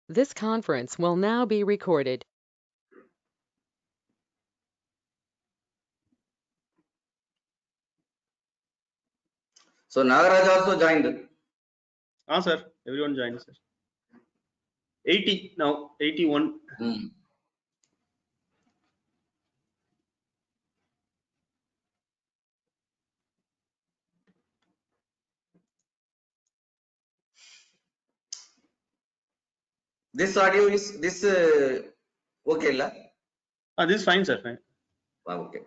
This conference will now be recorded. So Nagaraj also joined. Ah, sir. Everyone joined, sir. 80 now. 81. This audio is this okay la? Ah, this is fine, sir. Fine. Okay.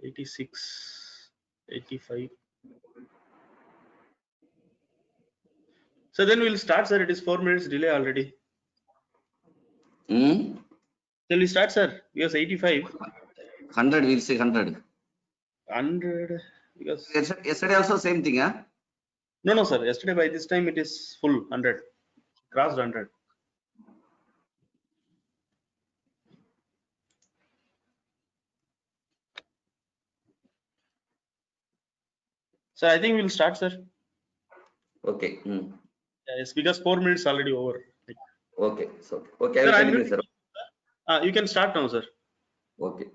86, 85. So then we'll start, sir. It is 4 minutes delay already. Shall we start, sir? Because 85. 100, we'll say 100. 100. Because yesterday also same thing, huh? no, sir. Yesterday by this time it is full 100. Crossed 100. So I think we'll start, sir. Okay. Yes, because 4 minutes already over. Okay. So okay, I Sir, will I'm continue, sir. you can start now, sir. Okay.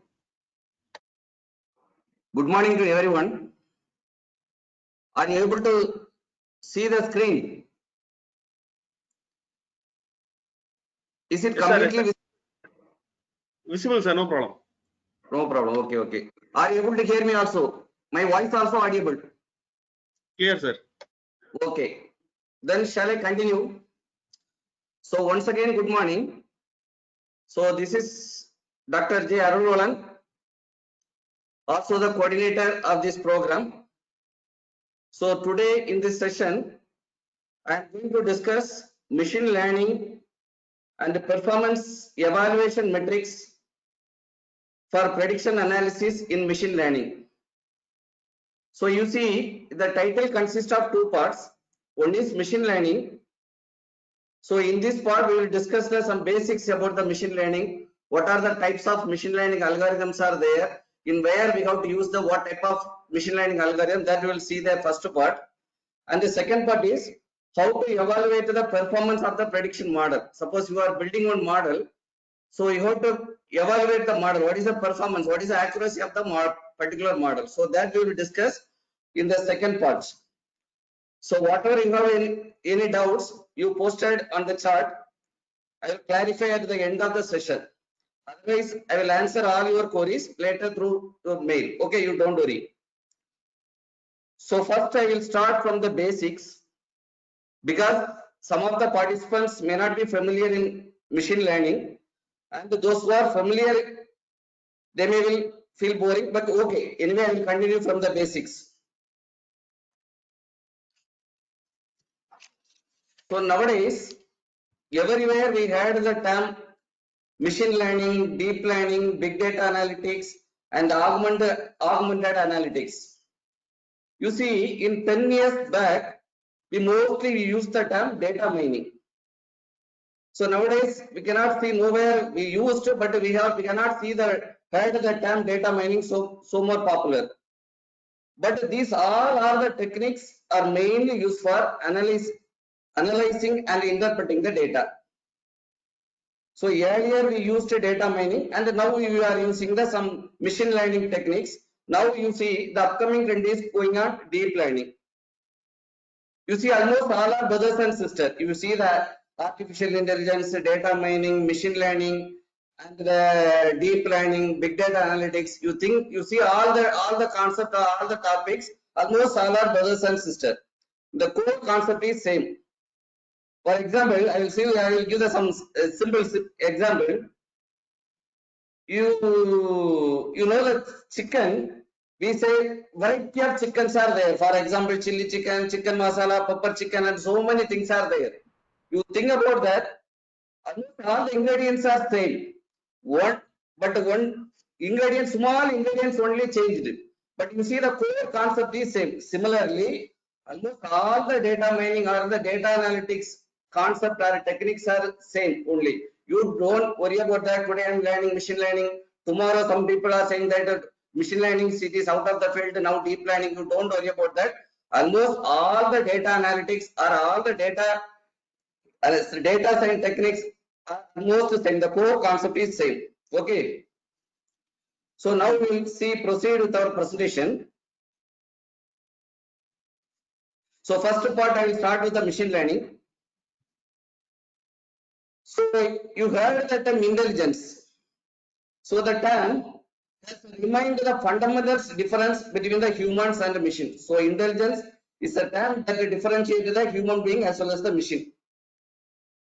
Good morning to everyone. Are you able to see the screen? Is it Yes, sir, completely visible, sir? No problem. No problem. Okay, okay. Are you able to hear me also? My voice also audible? Clear, sir. Okay. Then shall I continue? So once again, good morning. So this is Dr. J. Arunalan, also the coordinator of this program. So today in this session, I am going to discuss machine learning and performance evaluation metrics for prediction analysis in machine learning. So you see the title consists of two parts. One is machine learning. So in this part we will discuss some basics about the machine learning. What are the types of machine learning algorithms are there? In where we have to use the what type of machine learning algorithm, that we will see the first part. And the second part is how to evaluate the performance of the prediction model. Suppose you are building one model, so you have to evaluate the model. What is the performance? What is the accuracy of the particular model? So that we will discuss in the second part. So whatever you have any doubts, you posted on the chart. I will clarify at the end of the session. Otherwise, I will answer all your queries later through mail. Okay, you don't worry. So first I will start from the basics, because some of the participants may not be familiar in machine learning, and those who are familiar, they may will feel boring, but okay, anyway I will continue from the basics. So nowadays, everywhere we had the term machine learning, deep learning, big data analytics, and augmented analytics. You see, in 10 years back, we mostly use the term data mining. So nowadays we cannot see nowhere we used, but we cannot see the heard the term data mining so more popular. But these all are the techniques are mainly used for analyzing and interpreting the data. So earlier we used data mining, and now we are using some machine learning techniques. Now you see the upcoming trend is going on deep learning. You see almost all are brothers and sisters. You see that artificial intelligence, data mining, machine learning, and the deep learning, big data analytics. You see all the concept, all the topics, almost all are brothers and sisters. The core concept is same. For example, I will give some simple example. You know that chicken, we say variety of chickens are there. For example, chili chicken, chicken masala, pepper chicken, and so many things are there. You think about that, all the ingredients are same. One ingredient, small ingredients only changed. But you see the core concept is same. Similarly, almost all the data mining or the data analytics concept or techniques are same only. You don't worry about that. Today I'm learning machine learning. Tomorrow some people are saying that machine learning, it is out of the field. Now deep learning, you don't worry about that. Almost all the data analytics or all the data science techniques are almost the same. The core concept is same. Okay. So now we will proceed with our presentation. So first part, I will start with the machine learning. So you heard the term intelligence. So the term has remind the fundamental difference between the humans and the machine. So intelligence is a term that differentiates the human being as well as the machine.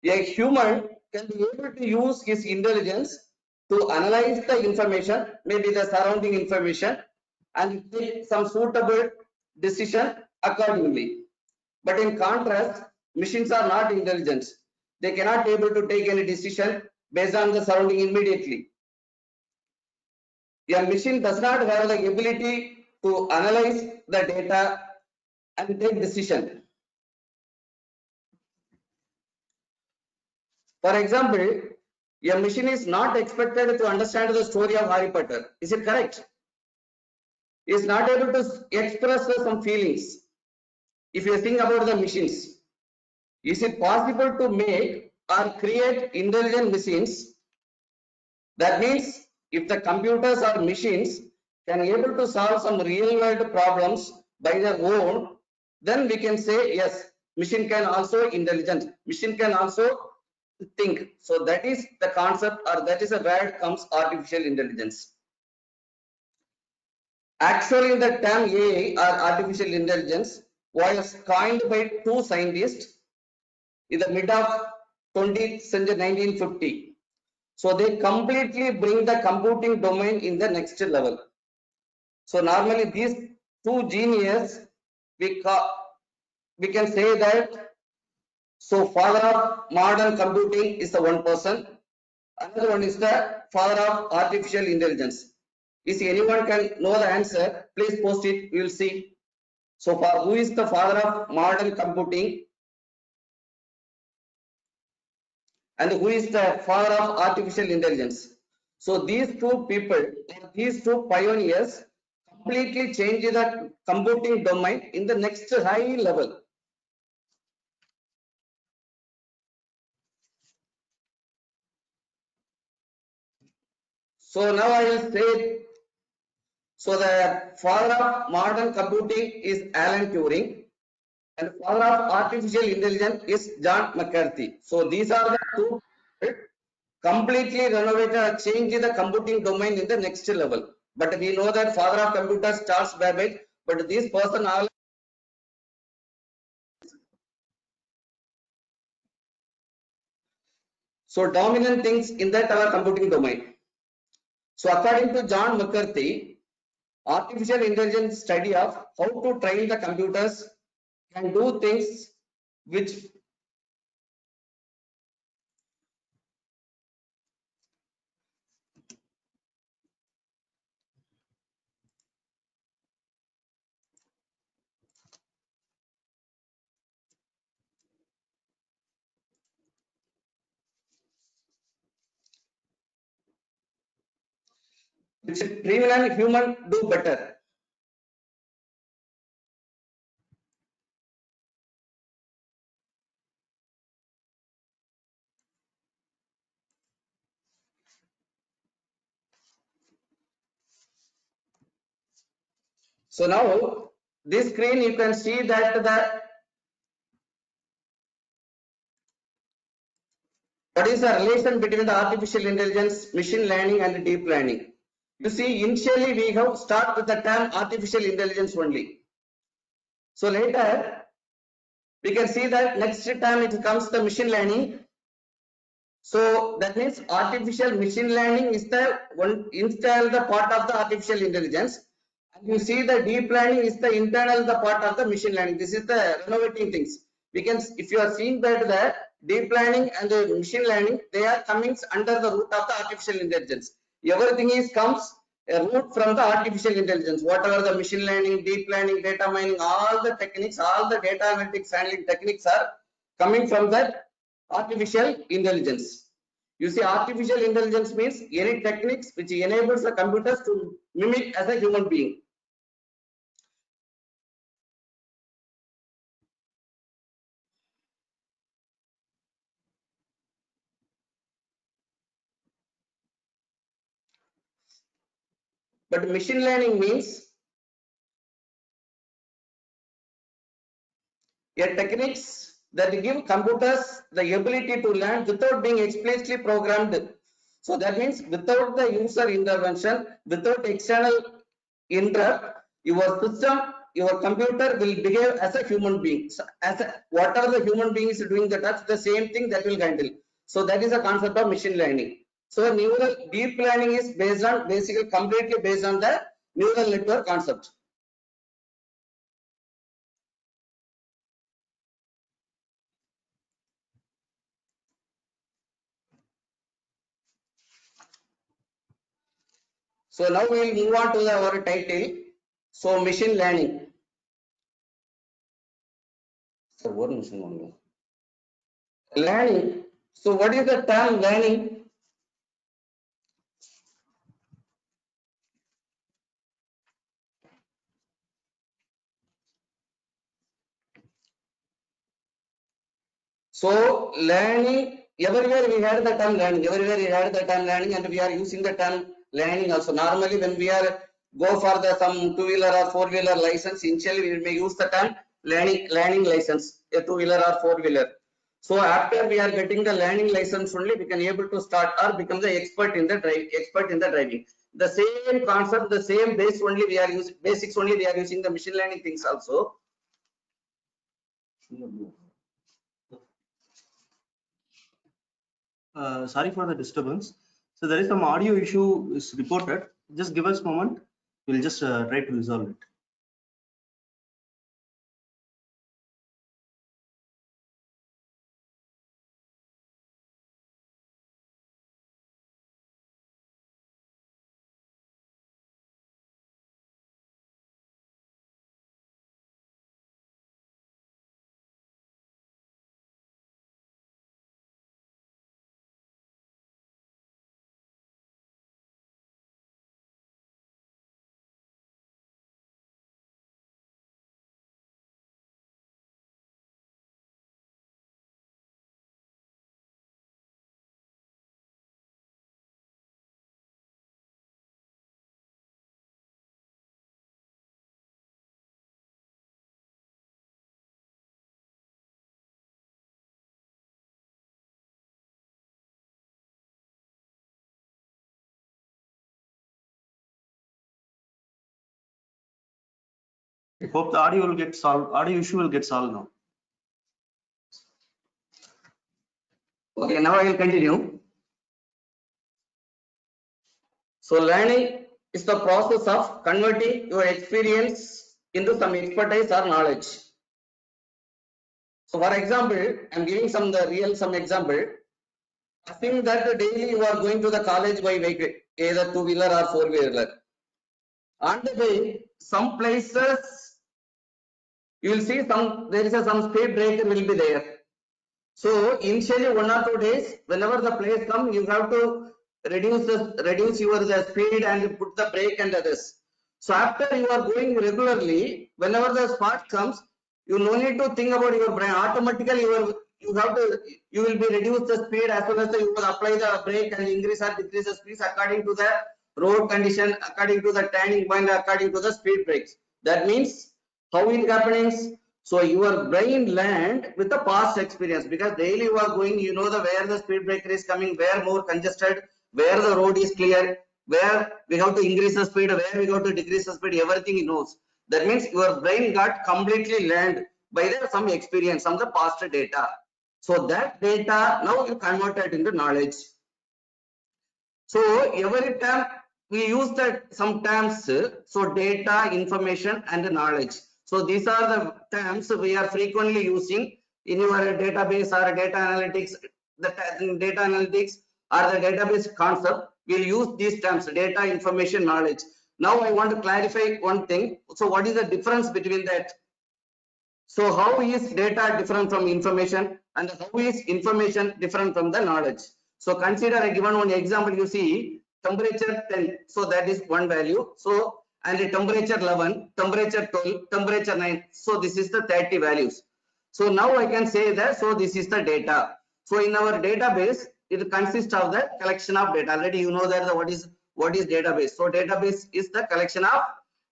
A human can be able to use his intelligence to analyze the information, maybe the surrounding information, and take some suitable decision accordingly. But in contrast, machines are not intelligent. They cannot be able to take any decision based on the surrounding immediately. A machine does not have the ability to analyze the data and take decision. For example, a machine is not expected to understand the story of Harry Potter. Is it correct? It is not able to express some feelings. If you think about the machines, is it possible to make or create intelligent machines? That means if the computers or machines can able to solve some real world problems by their own, then we can say yes, machine can also intelligent, machine can also think. So that is the concept, or that is a word comes artificial intelligence. Actually, the term AI or artificial intelligence was coined by two scientists in the mid of 20th century, 1950. So they completely bring the computing domain in the next level. So normally these two geniuses, we can say that, so father of modern computing is the one person, another one is the father of artificial intelligence. If anyone can know the answer, please post it, we will see. So who is the father of modern computing and who is the father of artificial intelligence? So these two people, these two pioneers completely changed the computing domain in the next high level. So now I will say, so the father of modern computing is Alan Turing and father of artificial intelligence is John McCarthy. So these are the two completely renovated, changed the computing domain in the next level. But we know that father of computers Charles Babbage, but this person all. So dominant things in that our computing domain. So according to John McCarthy, artificial intelligence study of how to train the computers can do things which criminal human do better. So now this screen you can see that what is the relation between the artificial intelligence, machine learning and deep learning. You see, initially we have start with the term artificial intelligence only. So later we can see that next time it comes the machine learning. So that means artificial machine learning is the one install the part of the artificial intelligence, and you see the deep learning is the internal the part of the machine learning. This is the renovating things. We can, if you are seeing that the deep learning and the machine learning, they are coming under the root of the artificial intelligence. Everything is comes a root from the artificial intelligence. Whatever the machine learning, deep learning, data mining, all the techniques, all the data analytics handling techniques are coming from that artificial intelligence. You see, artificial intelligence means any techniques which enables the computers to mimic as a human being. But machine learning means a techniques that give computers the ability to learn without being explicitly programmed. So that means without the user intervention, without external interrupt, your system, your computer will behave as a human being. So what are the human beings doing the task, the same thing that will handle. So that is a concept of machine learning. So neural deep learning is based on basically completely based on the neural network concept. So now we will move on to our title. So machine learning. So what machine learning? Learning. So what is the term learning? So learning, everywhere we had the term learning, everywhere we had the term learning, and we are using the term learning also. Normally when we are go for the some two-wheeler or four-wheeler license, initially we may use the term learning license, a two-wheeler or four-wheeler. So after we are getting the learning license only, we can able to start or become the expert in the driving. The same concept, the same base only we are using, basics only we are using the machine learning things also. Sorry for the disturbance. So there is some audio issue is reported. Just give us a moment. We'll just try to resolve it. I hope the audio will get solved. Audio issue will get solved now. Okay, now I will continue. So learning is the process of converting your experience into some expertise or knowledge. So for example, I am giving some example. Assume that daily you are going to the college by vehicle, either two-wheeler or four-wheeler. On the way, some places you will see there is some speed breaker will be there. So initially 1 or 2 days, whenever the place comes, you have to reduce your the speed and put the brake and others. So after you are going regularly, whenever the spot comes, you no need to think about your brain. Automatically you will be reduce the speed as well as you will apply the brake and increase or decrease the speed according to the road condition, according to the turning point, according to the speed brakes. That means how it happens. So your brain learned with the past experience, because daily you are going, you know where the speed breaker is coming, where more congested, where the road is clear, where we have to increase the speed, where we have to decrease the speed, everything he knows. That means your brain got completely learned by some experience, some of the past data. So that data now you convert it into knowledge. So every time we use that some terms, so data, information and knowledge. So these are the terms we are frequently using in your database or data analytics. The data analytics or the database concept, we'll use these terms: data, information, knowledge. Now I want to clarify one thing. So what is the difference between that? So how is data different from information, and how is information different from the knowledge? So consider I given one example. You see, temperature 10, so that is one value. So and the temperature 11, temperature 12, temperature 9. So this is the 30 values. So now I can say that, so this is the data. So in our database, it consists of the collection of data. Already you know that what is database. So database is the collection of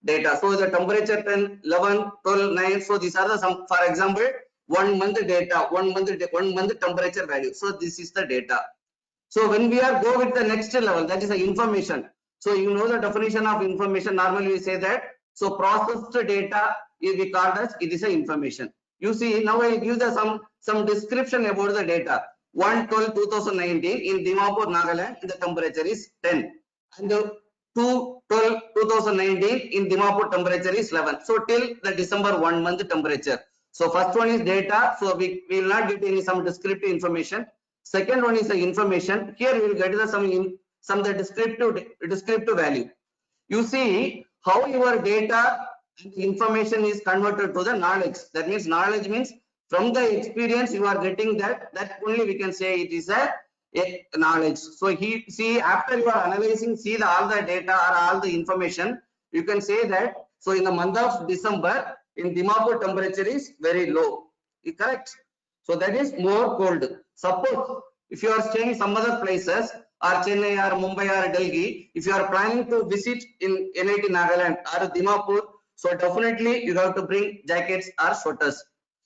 data. So the temperature 10, 11, 12, 9. So these are the some, for example, 1 month data, 1 month temperature value. So this is the data. So when we are go with the next level, that is the information. So you know the definition of information. Normally we say that. So processed data is we call as it is a information. You see now I give the some description about the data. 1/12/2019 in Dimapur, Nagaland, the temperature is 10, and the 2/12/2019 in Dimapur temperature is 11. So till the December 1 month temperature. So first one is data. So we will not get any some descriptive information. Second one is the information. Here we will get the some the descriptive value. You see how your data and information is converted to the knowledge. That means knowledge means from the experience you are getting that only we can say it is a knowledge. So see after you are analyzing, see all the data or all the information, you can say that. So in the month of December in Dimapur temperature is very low. Correct? So that is more cold. Suppose if you are staying some other places or Chennai or Mumbai or Delhi, if you are planning to visit in NIT Nagaland or Dimapur, so definitely you have to bring jackets or sweaters.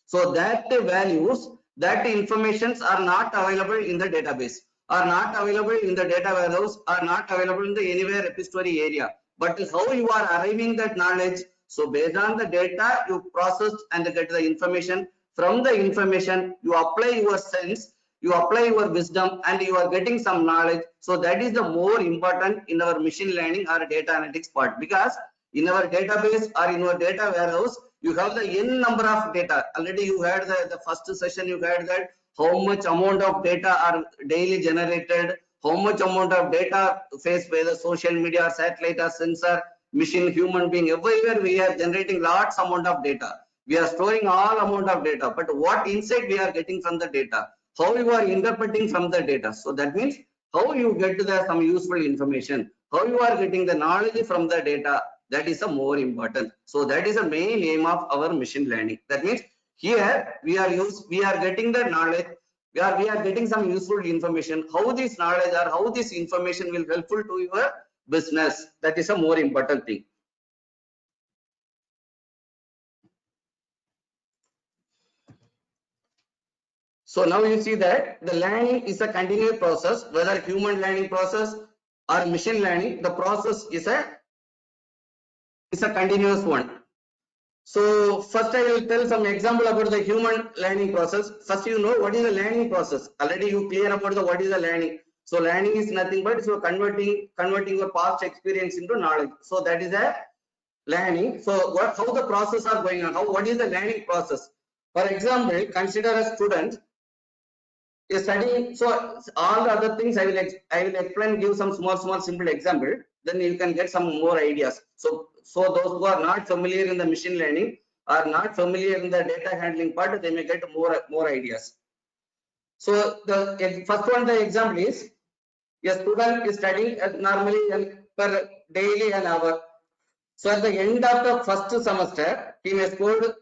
So that values, that informations are not available in the database, are not available in the data warehouse, are not available in the anywhere repository area. But how you are arriving that knowledge? So based on the data you process and get the information. From the information you apply your sense, you apply your wisdom, and you are getting some knowledge. So that is the more important in our machine learning or data analytics part, because in our database or in our data warehouse you have the n number of data. Already you had the first session, you had that how much amount of data are daily generated, how much amount of data faced by the social media, satellite or sensor, machine, human being, everywhere we are generating lots amount of data. We are storing all amount of data, but what insight we are getting from the data, how you are interpreting from the data. So that means how you get to the some useful information, how you are getting the knowledge from the data, that is a more important. So that is the main aim of our machine learning. That means here we are getting the knowledge, we are getting some useful information, how this knowledge or how this information will helpful to your business. That is a more important thing. So now you see that the learning is a continuous process, whether human learning process or machine learning, the process is a continuous one. So first I will tell some example about the human learning process. First you know what is the learning process. Already you clear about the what is the learning. So learning is nothing but so converting your past experience into knowledge. So that is a learning. So how the process are going on, what is the learning process. For example, consider a student is studying. So all the other things I will explain, give some small simple example, then you can get some more ideas. So those who are not familiar in the machine learning, are not familiar in the data handling part, they may get more ideas. So the first one, the example is a student is studying normally per daily an hour. So at the end of the first semester, he may score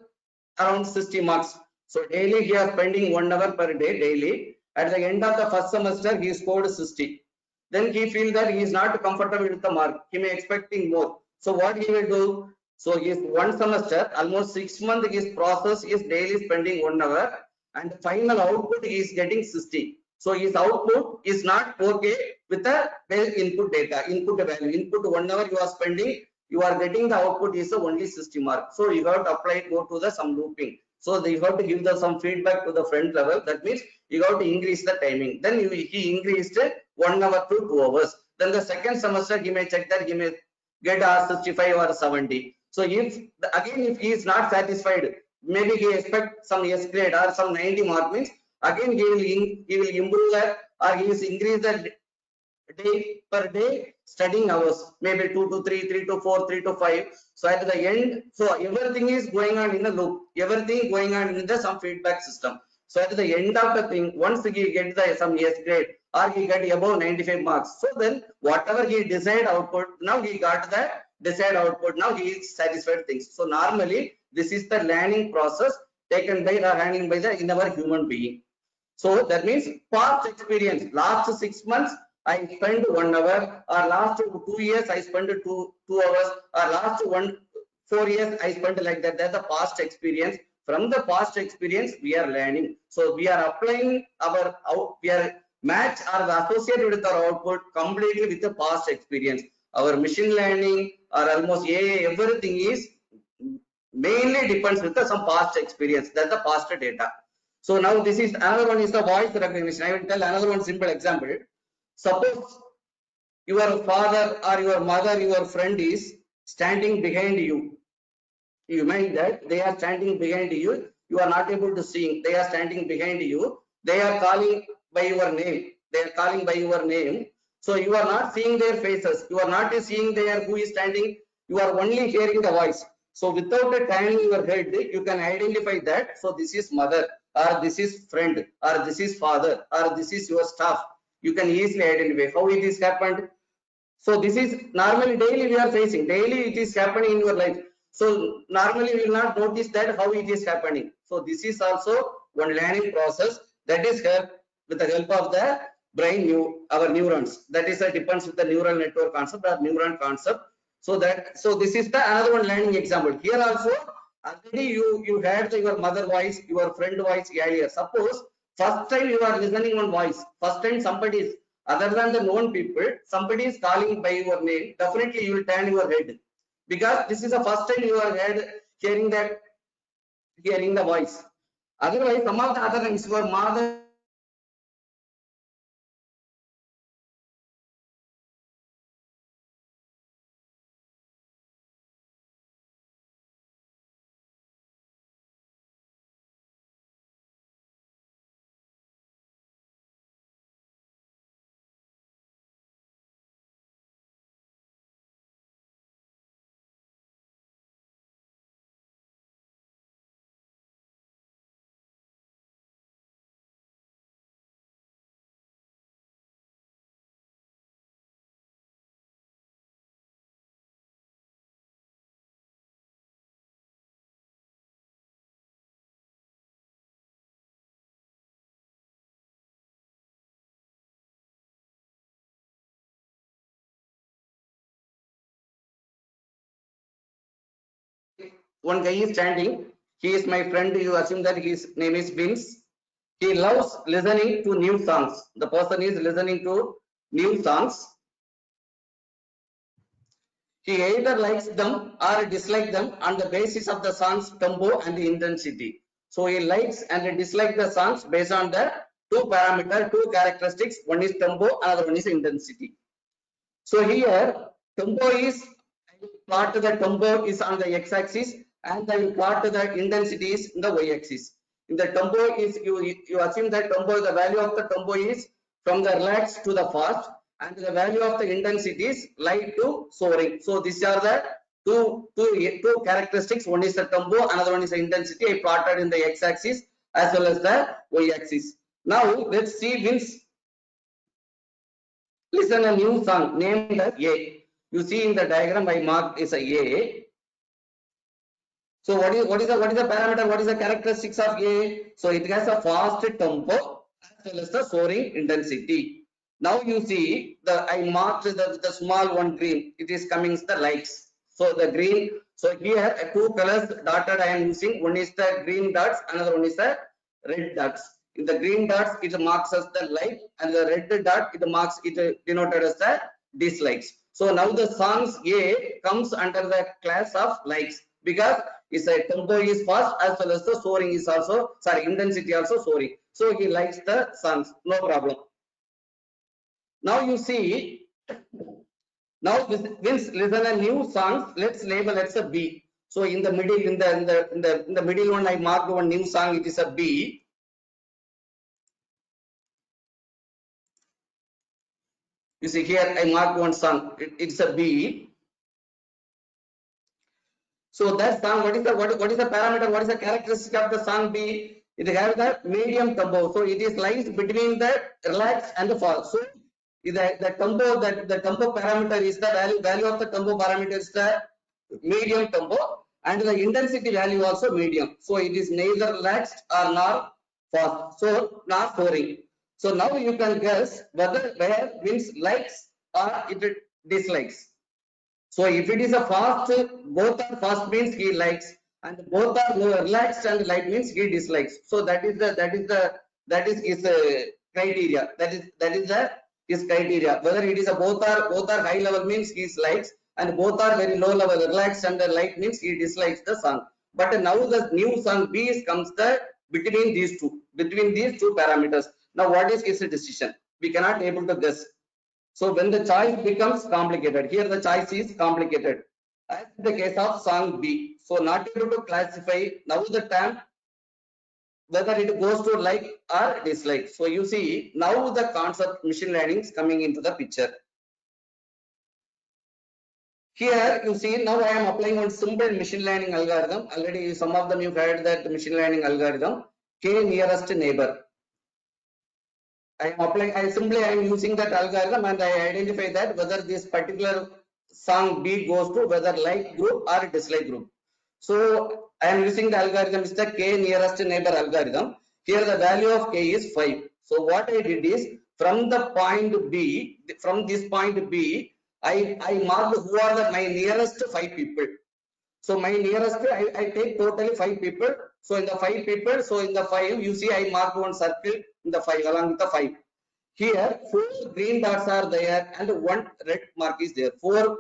around 60 marks. So daily he is spending 1 hour per day daily. At the end of the first semester, he scored 60. Then he feels that he is not comfortable with the mark. He may expecting more. So what he will do? So his one semester, almost 6 months, his process is daily spending 1 hour, and the final output he is getting 60. So his output is not okay with the input data, input value, input 1 hour you are spending, you are getting the output is only 60 marks. So you have to apply, go to the some looping. So you have to give the some feedback to the front level. That means you have to increase the timing. Then he increased 1 hour to 2 hours. Then the second semester he may check that he may get 65 or 70. So if he is not satisfied, maybe he expect some S grade or some 90 mark, means again he will improve that, or he will increase the day per day studying hours, maybe 2 to 3, 3 to 4, 3 to 5. So at the end, so everything is going on in the loop, everything going on in the some feedback system. So at the end of the thing, once he get the some S grade or he get above 95 marks, so then whatever he desired output, now he got the desired output. Now he is satisfied things. So normally this is the learning process taken by or handling by the in our human being. So that means past experience, last 6 months I spent 1 hour, or last 2 years I spent 2 hours, or last 4 years I spent like that. That's the past experience. From the past experience we are learning. So we are applying our we are match or associated with our output completely with the past experience. Our machine learning or almost AI, everything is mainly depends with the some past experience. That's the past data. So now this is another one is the voice recognition. I will tell another one simple example. Suppose your father or your mother, your friend is standing behind you. You mean that they are standing behind you. You are not able to see. They are standing behind you. They are calling by your name. They are calling by your name. So you are not seeing their faces. You are not seeing their who is standing. You are only hearing the voice. So without turning your head, you can identify that. So this is mother, or this is friend, or this is father, or this is your staff. You can easily identify how it is happened. So this is normally daily we are facing. Daily it is happening in your life. So normally we will not notice that how it is happening. So this is also one learning process that is help with the help of the brain, our neurons. That is depends with the neural network concept or neuron concept. So this is the another one learning example. Here also already you had your mother voice, your friend voice earlier. Suppose first time you are listening one voice, first time somebody is other than the known people, somebody is calling by your name, definitely you will turn your head, because this is the first time you are hearing the voice. Otherwise some of the other things, your mother one guy is standing, he is my friend, you assume that his name is Vince. He loves listening to new songs. The person is listening to new songs. He either likes them or dislikes them on the basis of the song's tempo and the intensity. So he likes and dislikes the songs based on the two characteristics. One is tempo, another one is intensity. So here tempo is, plot the tempo is on the x-axis and I will plot the intensity is in the y-axis. In the tempo is you assume that tempo, the value of the tempo is from the relaxed to the fast, and the value of the intensity is light to soaring. So these are the two characteristics. One is the tempo, another one is the intensity. I plotted in the x-axis as well as the y-axis. Now let's see Vince listen a new song named as A. You see in the diagram I marked is a A. So what is the parameter? What is the characteristics of A? So it has a fast tempo as well as the soaring intensity. Now you see I marked the small one green. It is coming the lights. So the green. So here two colors dotted I am using. One is the green dots, another one is the red dots. In the green dots it marks as the like, and the red dot it denoted as the dislikes. So now the songs A comes under the class of likes, because it's a tempo is fast as well as the soaring is also intensity also soaring. So he likes the songs, no problem. Now you see, now Vince listen a new songs. Let's label it's a B. So in the middle, in the middle one I marked one new song. It is a B. You see here I marked one song. It's a B. So that song, what is the parameter? What is the characteristic of the song B? it has the medium tempo. So it is lies between the relaxed and the fast. So the tempo, that the tempo parameter is the value of the tempo parameter is the medium tempo, and the intensity value also medium. So it is neither relaxed or nor fast. So not soaring. So now you can guess whether where means likes or it dislikes. So if it is a fast, both are fast means he likes, and both are relaxed and light means he dislikes. So that is his criteria. That is the his criteria. Whether it is a both are high level means he likes, and both are very low level relaxed and light means he dislikes the song. But now the new song B is comes the between these two parameters. Now what is his decision? We cannot able to guess. So when the choice becomes complicated, here the choice is complicated, as in the case of song B. So not able to classify now the term whether it goes to like or dislike. So you see now the concept machine learning is coming into the picture. Here you see now I am applying one simple machine learning algorithm. Already some of them you heard that machine learning algorithm, K nearest neighbor. I am using that algorithm and I identify that whether this particular song B goes to whether like group or dislike group. So I am using the algorithm is the K nearest neighbor algorithm. Here the value of K is 5. So what I did is from the point B, from this point B, I marked who are my nearest 5 people. So my nearest, I take totally 5 people. So in the 5 people, so in the 5, you see I mark one circle in the 5 along with the 5. Here 4 green dots are there and 1 red mark is there. Four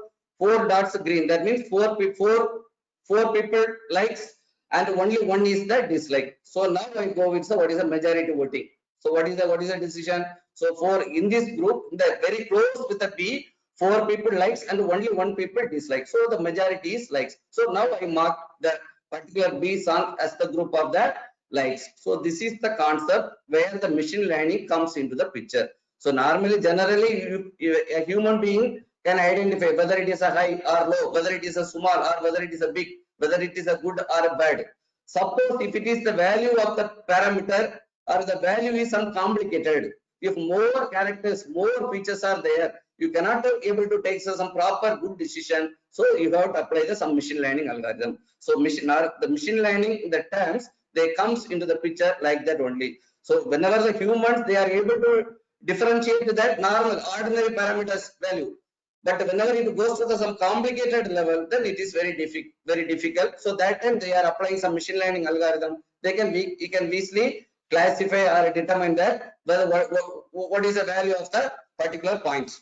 dots green. That means four people likes and only one is the dislike. So now I go with the what is the majority voting. So what is the decision? So for in this group, the very close with the B, 4 people likes and only 1 people dislike. So the majority is likes. So now I mark the particular B song as the group of the likes. So this is the concept where the machine learning comes into the picture. So normally, generally, a human being can identify whether it is a high or low, whether it is a small or whether it is a big, whether it is a good or a bad. Suppose if it is the value of the parameter or the value is uncomplicated, if more characters, more features are there, you cannot be able to take some proper good decision. So you have to apply some machine learning algorithm. So the machine learning, the terms, they comes into the picture like that only. So whenever the humans, they are able to differentiate that normal ordinary parameters value, but whenever it goes to some complicated level, then it is very difficult. So that time they are applying some machine learning algorithm. You can easily classify or determine that whether what is the value of the particular points.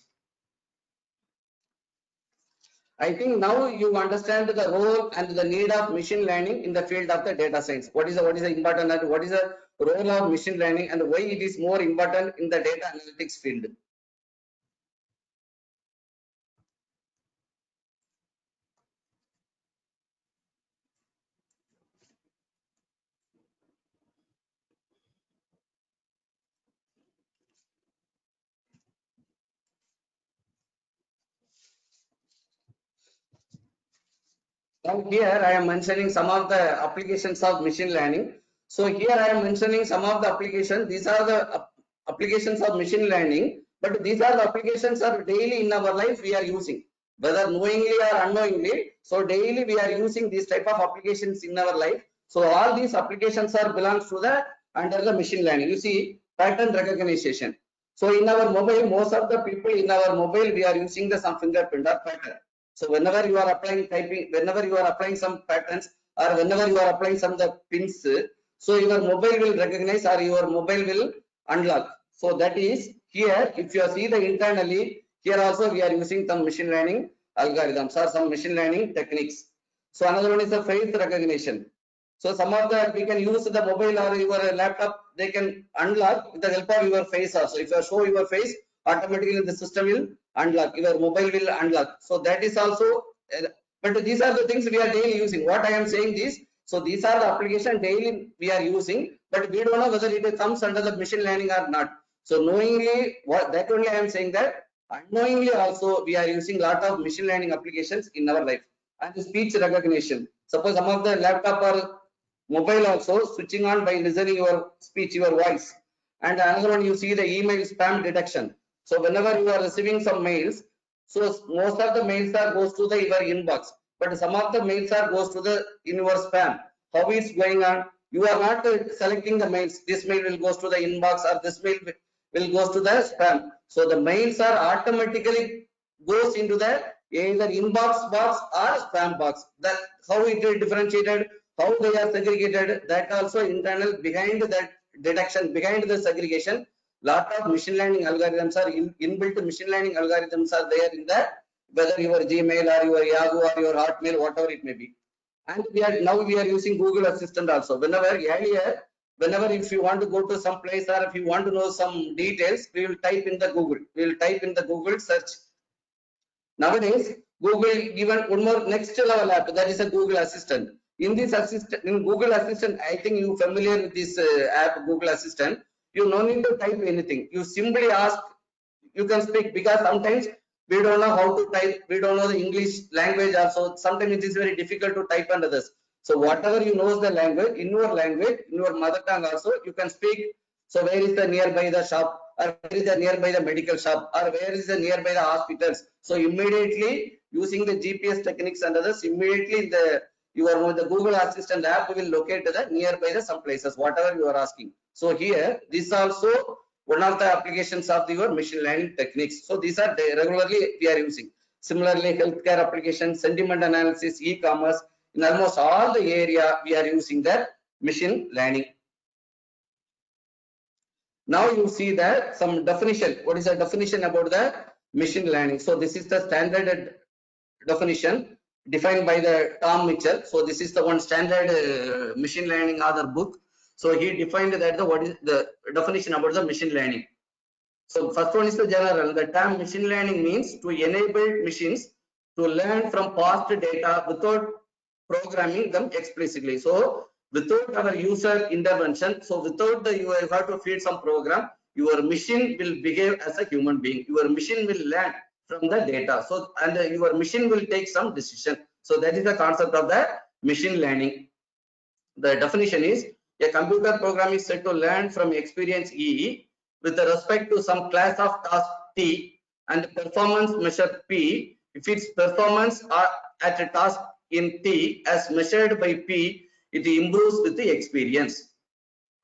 I think now you understand the role and the need of machine learning in the field of the data science. What is the important and what is the role of machine learning and why it is more important in the data analytics field. Now here I am mentioning some of the applications of machine learning. So here I am mentioning some of the applications. These are the applications of machine learning, but these are the applications are daily in our life we are using, whether knowingly or unknowingly. So daily we are using these type of applications in our life. So all these applications are belongs to the under the machine learning. You see pattern recognition. So in our mobile, most of the people in our mobile we are using the some fingerprint or pattern. So whenever you are applying typing, whenever you are applying some patterns or whenever you are applying some of the pins, so your mobile will recognize or your mobile will unlock. So that is here, if you see the internally, here also we are using some machine learning algorithms or some machine learning techniques. So another one is the face recognition. So some of the we can use the mobile or your laptop, they can unlock with the help of your face also. If you show your face, automatically the system will unlock, your mobile will unlock. So that is also, but these are the things we are daily using. What I am saying is, so these are the application daily we are using, but we don't know whether it comes under the machine learning or not. So knowingly, what that only I am saying that unknowingly also we are using lot of machine learning applications in our life. And the speech recognition. Suppose some of the laptop or mobile also switching on by listening your speech, your voice. And another one, you see the email spam detection. So whenever you are receiving some mails, so most of the mails are goes to the your inbox, but some of the mails are goes to the in your spam. How is going on? You are not selecting the mails. This mail will goes to the inbox, or this mail will goes to the spam. So the mails are automatically goes into the either inbox box or spam box. That how it is differentiated, how they are segregated. That also internal behind that detection, behind the segregation. Lot of machine learning algorithms are inbuilt machine learning algorithms are there in the whether your Gmail or your Yahoo or your Hotmail, whatever it may be. And we are using Google Assistant also. Whenever if you want to go to some place or if you want to know some details, we will type in the Google. We will type in the Google search. Nowadays, Google given one more next level app, that is a Google Assistant. In this assistant, in Google Assistant, I think you familiar with this app, Google Assistant. You no need to type anything. You simply ask, you can speak, because sometimes we don't know how to type, we don't know the English language also. Sometimes it is very difficult to type under this. So whatever you know the language, in your mother tongue also, you can speak. So where is the nearby the shop, or where is the nearby the medical shop, or where is the nearby the hospitals? So immediately using the GPS techniques and others, immediately the Google Assistant app will locate the nearby the some places, whatever you are asking. So here, this also one of the applications of your machine learning techniques. So these are regularly we are using. Similarly, healthcare applications, sentiment analysis, e-commerce, in almost all the area we are using the machine learning. Now you see that some definition. What is the definition about the machine learning? So this is the standard definition defined by the Tom Mitchell. So this is the one standard machine learning author book. So he defined that what is the definition about the machine learning. So first one is the general. The term machine learning means to enable machines to learn from past data without programming them explicitly. So without our user intervention, so without the you have to feed some program, your machine will behave as a human being. Your machine will learn from the data. So and your machine will take some decision. So that is the concept of the machine learning. The definition is a computer program is said to learn from experience E with respect to some class of task T and performance measure P. If its performance at a task in T as measured by P, it improves with the experience.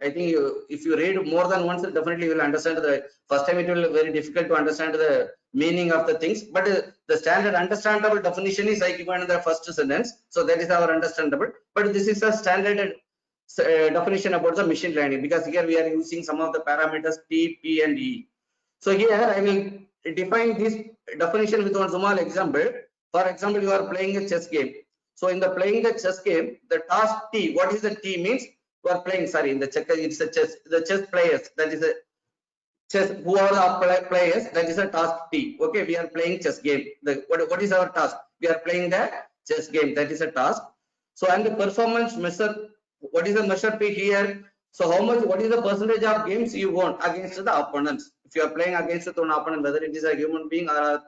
I think if you read more than once, definitely you will understand. The first time it will be very difficult to understand the meaning of the things, but the standard understandable definition is like given in the first sentence. So that is our understandable. But this is a standard definition about the machine learning, because here we are using some of the parameters T, P, and E. So here I will define this definition with one small example. For example, you are playing a chess game. So in the playing the chess game, the task T, what is the T means? You are playing, sorry, in the checker, it's a chess, the chess players, that is a chess, who are the players, that is a task T. Okay, we are playing chess game. What is our task? We are playing the chess game, that is a task. So and the performance measure, what is the measure P here? So how much, what is the percentage of games you won against the opponents? If you are playing against an opponent, whether it is a human being or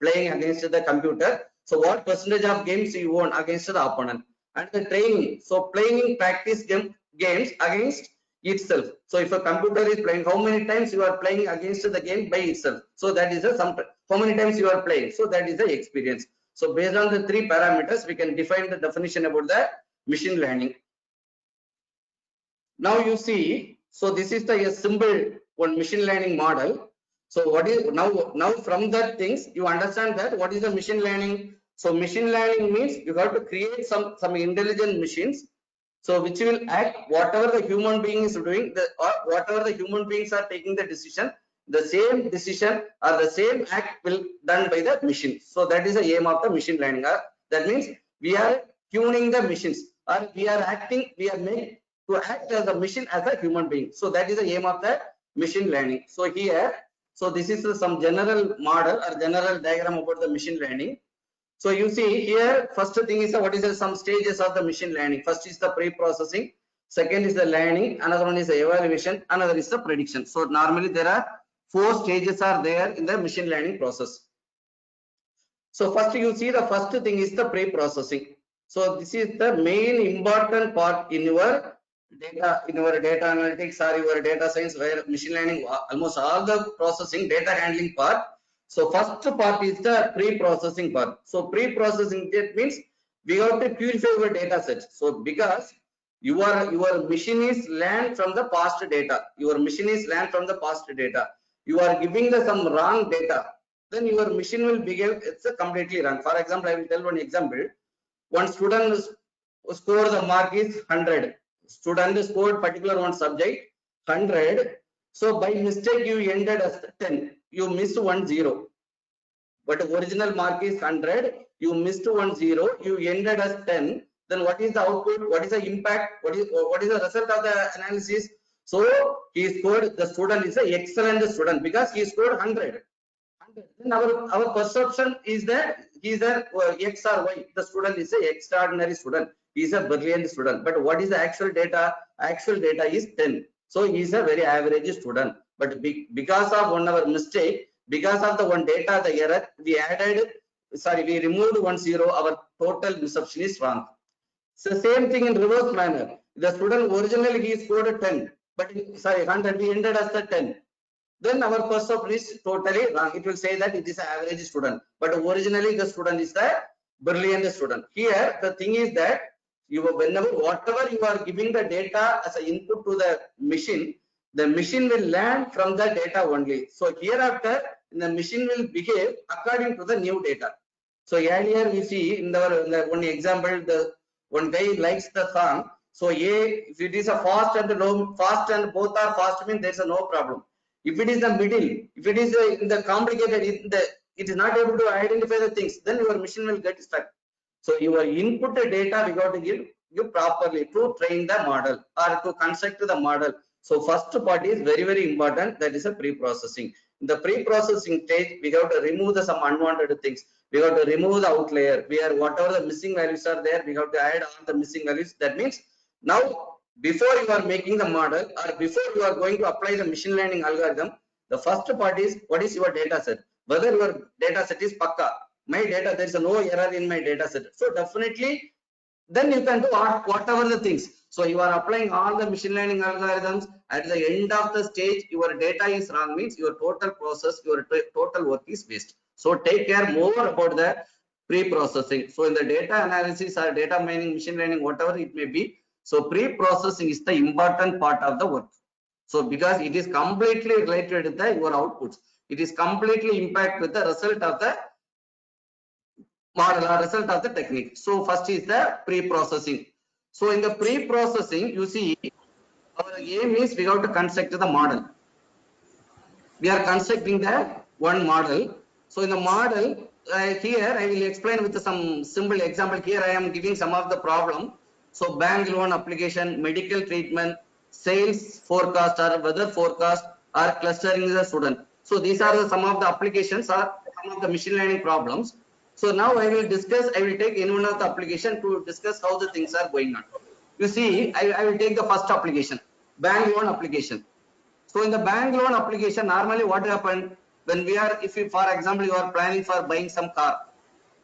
playing against the computer, so what percentage of games you won against the opponent? And the training, so playing practice games against itself. So if a computer is playing, how many times you are playing against the game by itself? So that is a how many times you are playing. So that is the experience. So based on the three parameters, we can define the definition about the machine learning. Now you see, so this is the simple one machine learning model. So what is now from that things you understand that what is the machine learning? So machine learning means you have to create some intelligent machines, so which will act whatever the human being is doing, or whatever the human beings are taking the decision, the same decision or the same act will done by the machine. So that is the aim of the machine learning. That means we are tuning the machines, or we are acting, we are made to act as a machine as a human being. So that is the aim of the machine learning. So here, so this is some general model or general diagram about the machine learning. So you see here, first thing is what is some stages of the machine learning. First is the pre-processing, second is the learning, another one is the evaluation, another is the prediction. So normally there are 4 stages are there in the machine learning process. So first you see the first thing is the pre-processing. So this is the main important part in your data analytics or your data science, where machine learning, almost all the processing data handling part. So first part is the pre-processing part. So pre-processing, that means we have to purify your data set. So because your machine is learned from the past data, your machine is learned from the past data. You are giving the some wrong data, then your machine will behave, it's a completely wrong. For example, I will tell one example. One student scored, the mark is 100. Student scored particular one subject 100. So by mistake you ended as 10. You missed 1 0. But original mark is 100. You missed 1 0. You ended as 10. Then what is the output? What is the impact? What is the result of the analysis? So he scored, the student is an excellent student because he scored 100. Then our perception is that he is a X or Y. The student is a extraordinary student. He is a brilliant student. But what is the actual data? Actual data is 10. So he is a very average student. But because of one our mistake, because of the one data, the error, we removed 1 0. Our total perception is wrong. So same thing in reverse manner. The student originally he scored 10, but 100. We ended as the 10. Then our perception is totally wrong. It will say that it is an average student, but originally the student is the brilliant student. Here the thing is that whatever you are giving the data as an input to the machine will learn from the data only. So hereafter the machine will behave according to the new data. So earlier we see in the one example, the one guy likes the song. So if it is a fast and low, fast and both are fast, means there is no problem. If it is the middle, if it is in the complicated, it is not able to identify the things, then your machine will get stuck. So your input data we got to give properly to train the model or to construct the model. So first part is very, very important. That is a pre-processing. In the pre-processing stage, we got to remove some unwanted things. We got to remove the outlier. Whatever the missing values are there, we have to add all the missing values. That means now, before you are making the model or before you are going to apply the machine learning algorithm, the first part is what is your data set, whether your data set is pakka. My data, there is no error in my data set. So definitely then you can do whatever the things. So you are applying all the machine learning algorithms. At the end of the stage, your data is wrong, means your total process, your total work is waste. So take care more about the pre-processing. So in the data analysis or data mining, machine learning, whatever it may be, so pre-processing is the important part of the work. So because it is completely related with your outputs, it is completely impact with the result of the model or result of the technique. So first is the pre-processing. So in the pre-processing, you see, our aim is we have to construct the model. We are constructing the one model. So in the model, here I will explain with some simple example. Here I am giving some of the problem. So bank loan application, medical treatment, sales forecast or weather forecast, or clustering the student. So these are some of the applications or some of the machine learning problems. So now I will take any one of the application to discuss how the things are going on. You see, I will take the first application, bank loan application. So in the bank loan application, normally what happened when for example, you are planning for buying some car.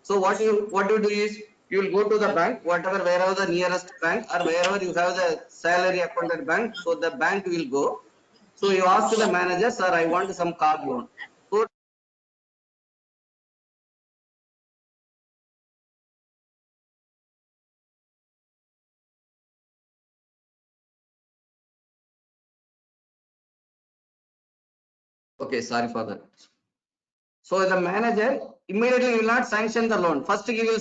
So what you do is you will go to the bank, wherever the nearest bank or wherever you have the salary accounted bank. So the bank will go. So you ask the manager, sir, I want some car loan. So okay, sorry for that. So the manager immediately will not sanction the loan. First he will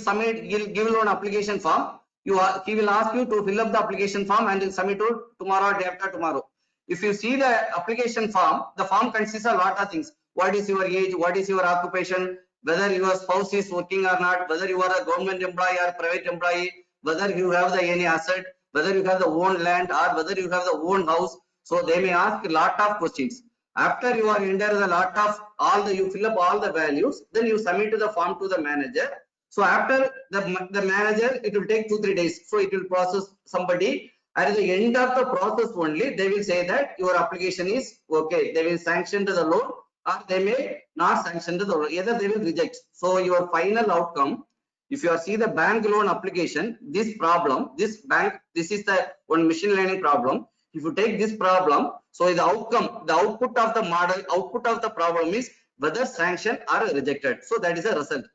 give loan application form. He will ask you to fill up the application form and submit it tomorrow or day after tomorrow. If you see the application form, the form consists of a lot of things. What is your age? What is your occupation? Whether your spouse is working or not? Whether you are a government employee or private employee? Whether you have any asset? Whether you have the own land or whether you have the own house? So they may ask a lot of questions. After you are enter the lot of you fill up all the values, then you submit the form to the manager. So after the manager, it will take 2-3 days. So it will process somebody. At the end of the process only, they will say that your application is okay. They will sanction the loan or they may not sanction the loan. Either they will reject. So your final outcome, If you are see the bank loan application, this problem, this is the one machine learning problem. If you take this problem, so the outcome, the output of the model, output of the problem is whether sanctioned or rejected. So that is a result.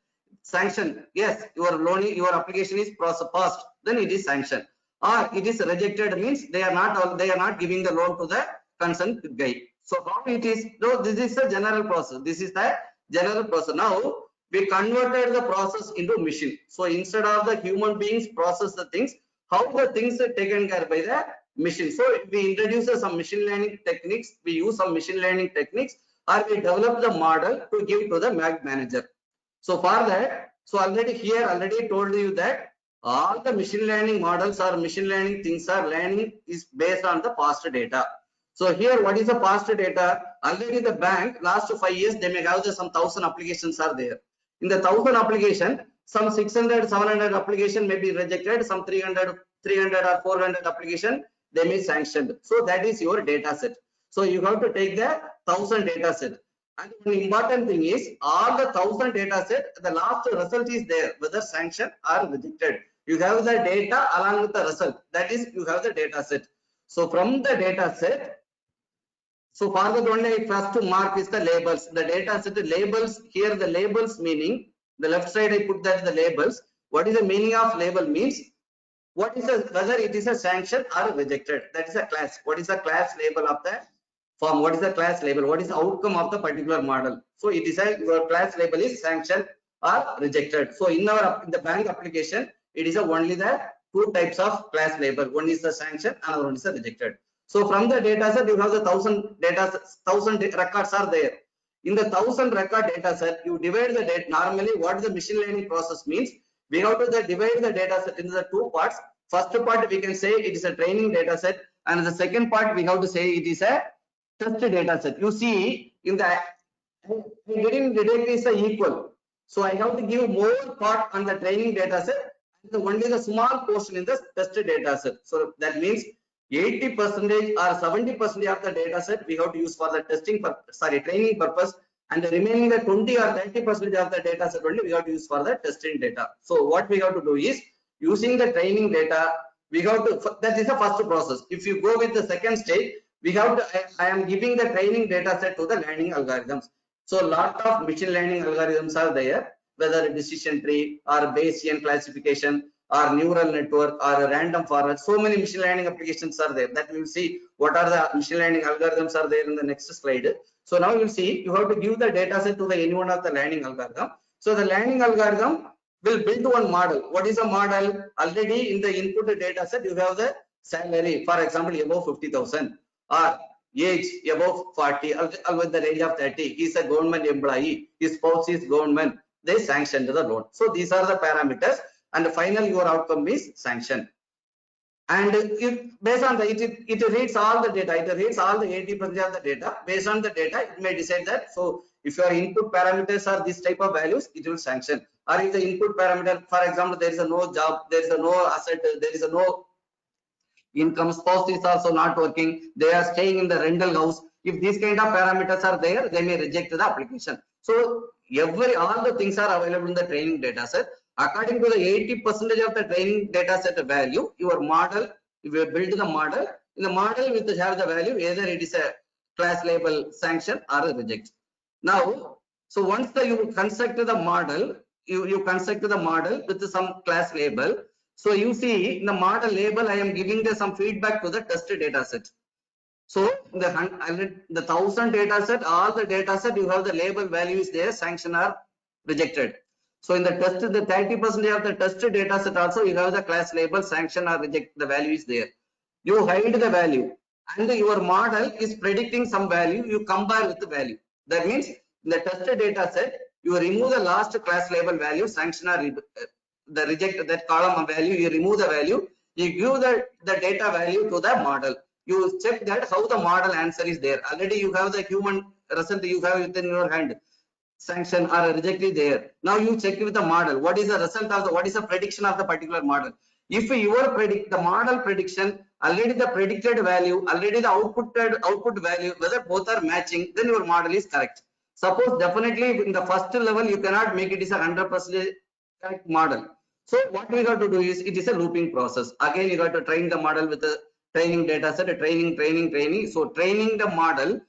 Sanction, yes, your loan, your application is passed, then it is sanctioned. Or it is rejected, means they are not giving the loan to the concerned guy. So how it is? No, this is the general process. This is the general process. Now we converted the process into machine. So instead of the human beings process the things, how the things are taken care by the machine. So we introduce some machine learning techniques, we use some machine learning techniques, or we develop the model to give to the manager. So for that, so already told you that all the machine learning models or machine learning things are learning is based on the past data. So here, what is the past data? Already the bank last 5 years they may have some 1000 applications are there. In the 1000 application, some 600, 700 application may be rejected, some 300 or 400 application they may sanctioned. So that is your data set. So you have to take the 1000 data set. And the important thing is all the 1000 data set, the last result is there, whether sanctioned or rejected. You have the data along with the result. That is, you have the data set. So from the data set, so for that only first mark is the labels. The data set labels, here the labels meaning, the left side I put that the labels. What is the meaning of label means? What is a, whether it is a sanction or rejected? That is a class. What is the class label of the form? What is the class label? What is the outcome of the particular model? So it is a, your class label is sanction or rejected. So in the bank application, it is only the two types of class label. One is the sanction, another one is the rejected. So from the data set, you have the 1000 records are there. In the 1000 record data set, you divide the data. Normally, what the machine learning process means, we have to divide the data set into the two parts. First part we can say it is a training data set, and the second part we have to say it is a test data set. You see, in the getting detect is equal. So I have to give more part on the training data set, and only the small portion in the test data set. So that means 80% or 70% of the data set we have to use for the training purpose, and the remaining the 20 or 30% of the data set only we have to use for the testing data. So what we have to do is, using the training data, we have to, that is the first process. If you go with the second stage, we have to, I am giving the training data set to the learning algorithms. So a lot of machine learning algorithms are there, whether decision tree or Bayesian classification or neural network or a random forest. So many machine learning applications are there, that we will see what are the machine learning algorithms are there in the next slide. So now you will see, you have to give the data set to the any one of the learning algorithm. So the learning algorithm will build one model. What is a model? Already in the input data set, you have the salary, for example, above 50,000, or age above 40, with the range of 30. He is a government employee, his spouse is government, they sanctioned the loan. So these are the parameters, and finally your outcome is sanction. And if based on the it reads all the data, it reads all the 80% of the data. Based on the data, it may decide that. So if your input parameters are this type of values, it will sanction. Or if the input parameter, for example, there is a no job, there is a no asset, there is a no income, spouse is also not working, they are staying in the rental house. If these kind of parameters are there, they may reject the application. So all the things are available in the training data set. According to the 80% of the training data set value, your model, if you build the model, in the model will have the value, either it is a class label sanction or a reject. Now, so once you construct the model, you construct the model with some class label. So you see in the model label, I am giving some feedback to the test data set. So the 1000 data set, all the data set, you have the label values there, sanction or rejected. So in the test, the 30% of the test data set also, you have the class label, sanction or reject, the value is there. You hide the value, and your model is predicting some value, you compare with the value. That means in the test data set, you remove the last class label value, sanction or the reject, that column of value, you remove the value, you give the data value to the model. You check that how the model answer is there. Already you have the human result, you have within your hand, sanction or reject is there. Now you check with the model, what is the result of the, what is the prediction of the particular model. If your the model prediction, already the predicted value, already the output value, whether both are matching, then your model is correct. Suppose definitely in the first level you cannot make it is a 100% correct model. So what we got to do is, it is a looping process. Again, you got to train the model with the training data set, training. So training the model,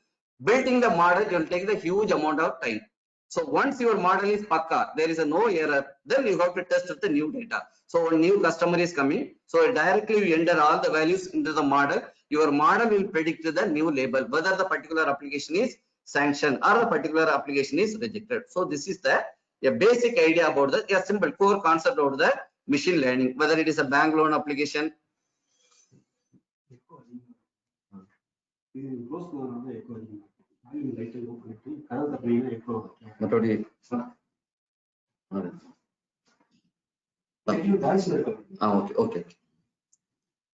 building the model, it will take the huge amount of time. So once your model is pakka, there is a no error, then you have to test with the new data. So when new customer is coming, so directly you enter all the values into the model. Your model will predict the new label, whether the particular application is sanctioned or the particular application is rejected. So this is the a basic idea about the a simple core concept of the machine learning, whether it is a bank loan application. Okay.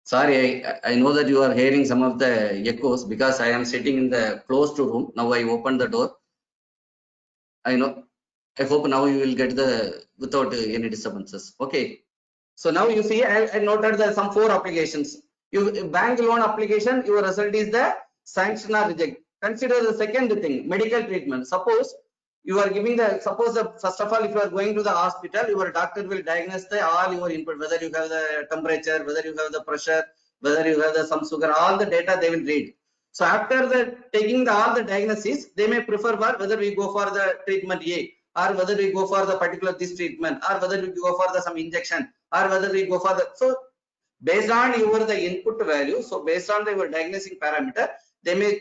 Sorry, I know that you are hearing some of the echoes because I am sitting in the closed room. Now I opened the door. I know. I hope now you will get the without any disturbances. Okay. So now you see, I noted that some 4 applications. You bank loan application, your result is the sanction or reject. Consider the second thing, medical treatment. Suppose you are giving the, first of all, if you are going to the hospital, your doctor will diagnose the all your input, whether you have the temperature, whether you have the pressure, whether you have the some sugar, all the data they will read. So after the taking all the diagnosis, they may prefer whether we go for the treatment A, or whether we go for the particular this treatment, or whether we go for the some injection, or whether we go for the, so based on your the input value, so based on your diagnostic parameter, they may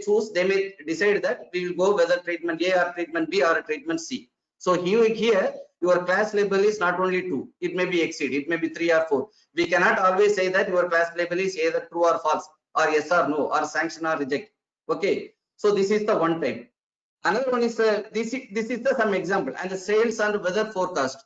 decide that we will go whether treatment A or treatment B or treatment C. So here your class label is not only 2, it may be exceed, it may be 3 or 4. We cannot always say that your class label is either true or false, or yes or no, or sanction or reject. Okay, so this is the one type. Another one is this is the some example, and the sales and weather forecast.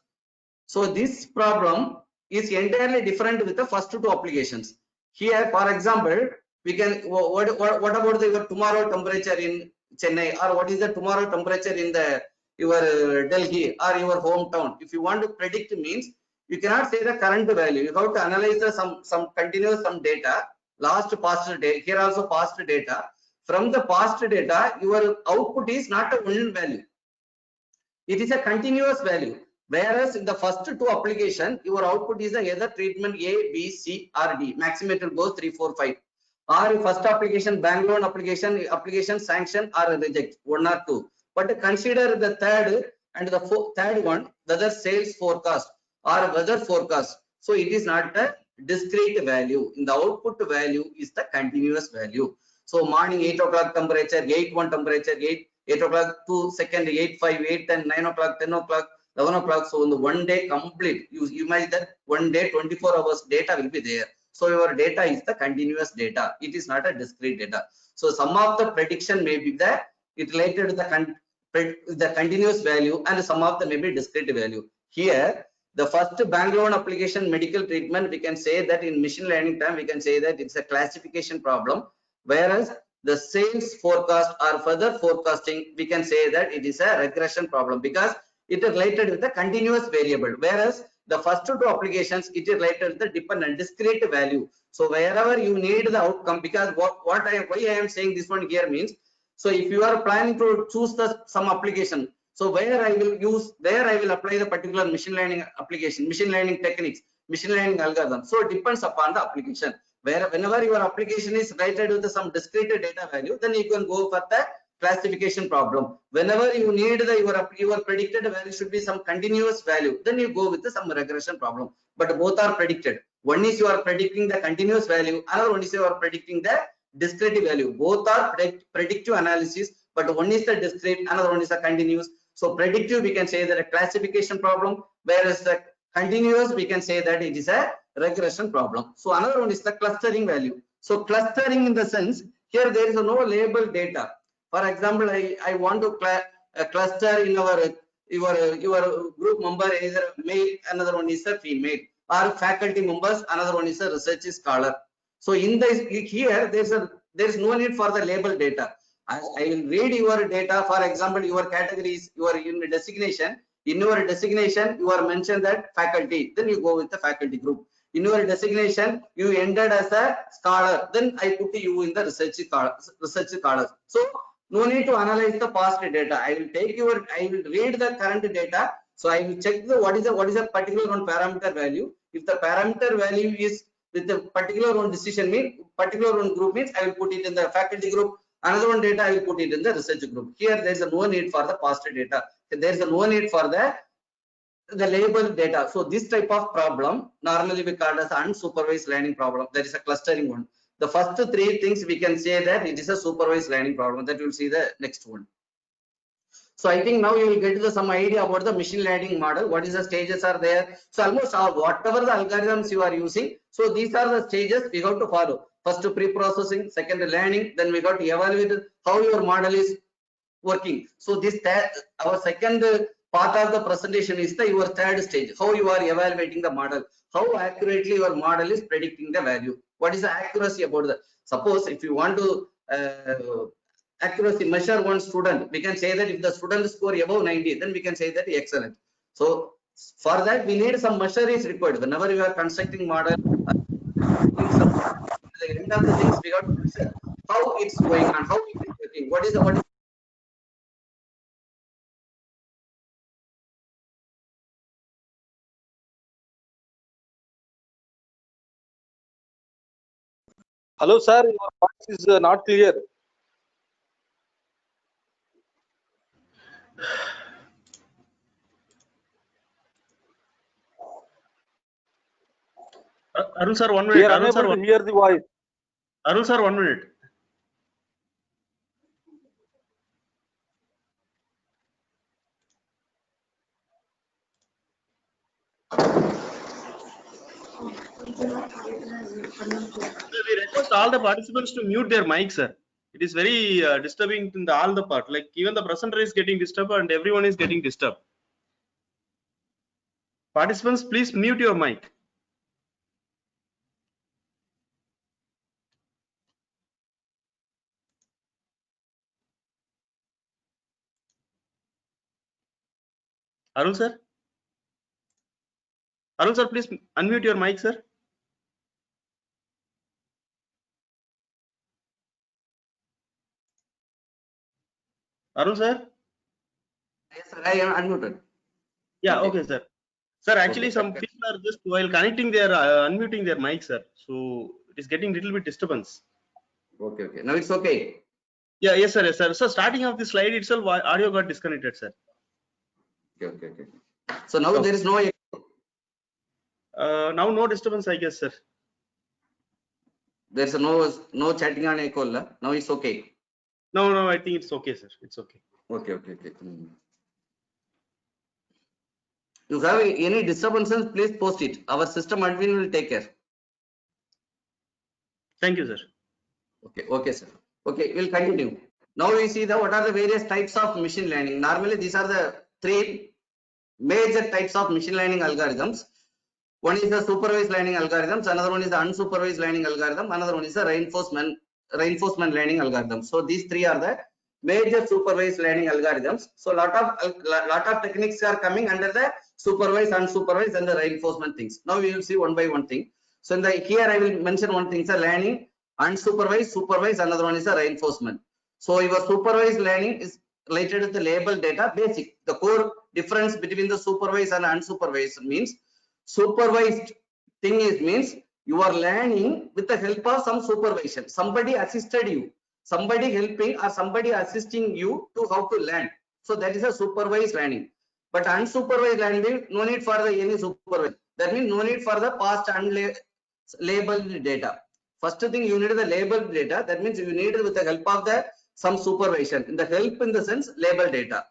So this problem is entirely different with the first 2 applications. Here, for example, we can what about your tomorrow temperature in Chennai, or what is the tomorrow temperature in the your Delhi or your hometown? If you want to predict, means you cannot say the current value. You have to analyze the some continuous some data, past data. Here also past data. From the past data, your output is not a one value. It is a continuous value. Whereas in the first 2 application, your output is either treatment A, B, C, or D. Maximum it will go 3, 4, 5. Or first application, bank loan application sanction or reject, 1 or 2. But consider the third and the third one, whether sales forecast or weather forecast. So it is not a discrete value. In the output value is the continuous value. So morning 8 o'clock temperature, 8:1 temperature, 8 o'clock 2 second, 8:05, 8:10, 9 o'clock, 10 o'clock, 11 o'clock. So in the one day complete, you imagine that one day 24 hours data will be there. So your data is the continuous data. It is not a discrete data. So some of the prediction may be there, it related to the continuous value, and some of them may be discrete value. Here, the first bank loan application medical treatment, we can say that in machine learning term, we can say that it's a classification problem. Whereas the sales forecast or further forecasting, we can say that it is a regression problem, because it is related with the continuous variable. Whereas the first 2 applications, it is related with the dependent discrete value. So wherever you need the outcome, because why I am saying this one here means, so if you are planning to choose some application, so where I will apply the particular machine learning application, machine learning techniques, machine learning algorithm. So it depends upon the application. Whenever your application is related with some discrete data value, then you can go for the classification problem. Whenever you need your predicted value should be some continuous value, then you go with some regression problem. But both are predicted. One is you are predicting the continuous value, another one is you are predicting the discrete value. Both are predictive analysis, but one is the discrete, another one is the continuous. So predictive, we can say that a classification problem, whereas the continuous, we can say that it is a regression problem. So another one is the clustering value. So clustering in the sense, here there is no label data. For example, I want to cluster in your group member, either male, another one is a female, or faculty members, another one is a research scholar. So in this here, there is no need for the label data. I will read your data. For example, your categories, your designation. In your designation, you are mentioned that faculty, then you go with the faculty group. In your designation, you entered as a scholar, then I put you in the research scholars. So no need to analyze the past data. I will read the current data. So I will check the what is a particular one parameter value. If the parameter value is with the particular one decision mean particular one group means I will put it in the faculty group. Another one data I will put it in the research group. Here there is no need for the past data. There is no need for the label data. So this type of problem normally we call as unsupervised learning problem. There is a clustering one. The first three things we can say that it is a supervised learning problem. That we'll see the next one. So I think now you will get some idea about the machine learning model. What is the stages are there? So almost whatever the algorithms you are using. So these are the stages we have to follow. First pre-processing, second learning, then we got to evaluate how your model is working. So this our second part of the presentation is your third stage. How you are evaluating the model. How accurately your model is predicting the value. What is the accuracy about the? Suppose if you want to accuracy measure one student, we can say that if the student score above 90, then we can say that excellent. So for that we need some measure is required. Whenever you are constructing model, at the end of the things we got to measure how it's going and how it is working. What is Hello, sir. Your voice is not clear. Arun sir, 1 We minute. are Arun sir, unable to hear the voice. Arun sir, 1 minute. We request all the participants to mute their mic, sir. It is very disturbing in all the part. Like even the presenter is getting disturbed and everyone is getting disturbed. Participants, please mute your mic. Arun sir? Arun sir, please unmute your mic, sir. Arun sir? Yes, sir, I am unmuted. Yeah, okay, sir. Sir, actually Okay, some okay. people are just while connecting their unmuting their mic, sir. So it is getting little bit disturbance. Okay, okay. Now it's okay. Yeah, yes, sir, yes, sir. So starting of the slide itself, audio got disconnected, sir. Okay, okay, okay. So now there is no Now no disturbance, I guess, sir. there's no chatting on echo. Now it's okay. No, I think it's okay, sir. It's okay. Okay, okay, okay. You have any disturbances, please post it. Our system admin will take care. Thank you, sir. Okay, okay, sir. Okay, we'll continue. Now we see what are the various types of machine learning. Normally, these are the three major types of machine learning algorithms. One is the supervised learning algorithms, another one is the unsupervised learning algorithm, another one is the reinforcement learning algorithm. So these three are the major supervised learning algorithms. So lot of techniques are coming under the supervised, unsupervised, and the reinforcement things. Now we will see one by one thing. So in the here I will mention one thing: the learning, unsupervised, supervised. Another one is the reinforcement. So your supervised learning is related to the label data. Basic, the core difference between the supervised and unsupervised means supervised thing is means you are learning with the help of some supervision. Somebody assisted you, somebody helping or somebody assisting you to how to learn. So that is a supervised learning. But unsupervised learning, no need for the any supervision. That means no need for the past unlabeled data. First thing you need the labeled data. That means you need with the help of the some supervision. In the help in the sense label data.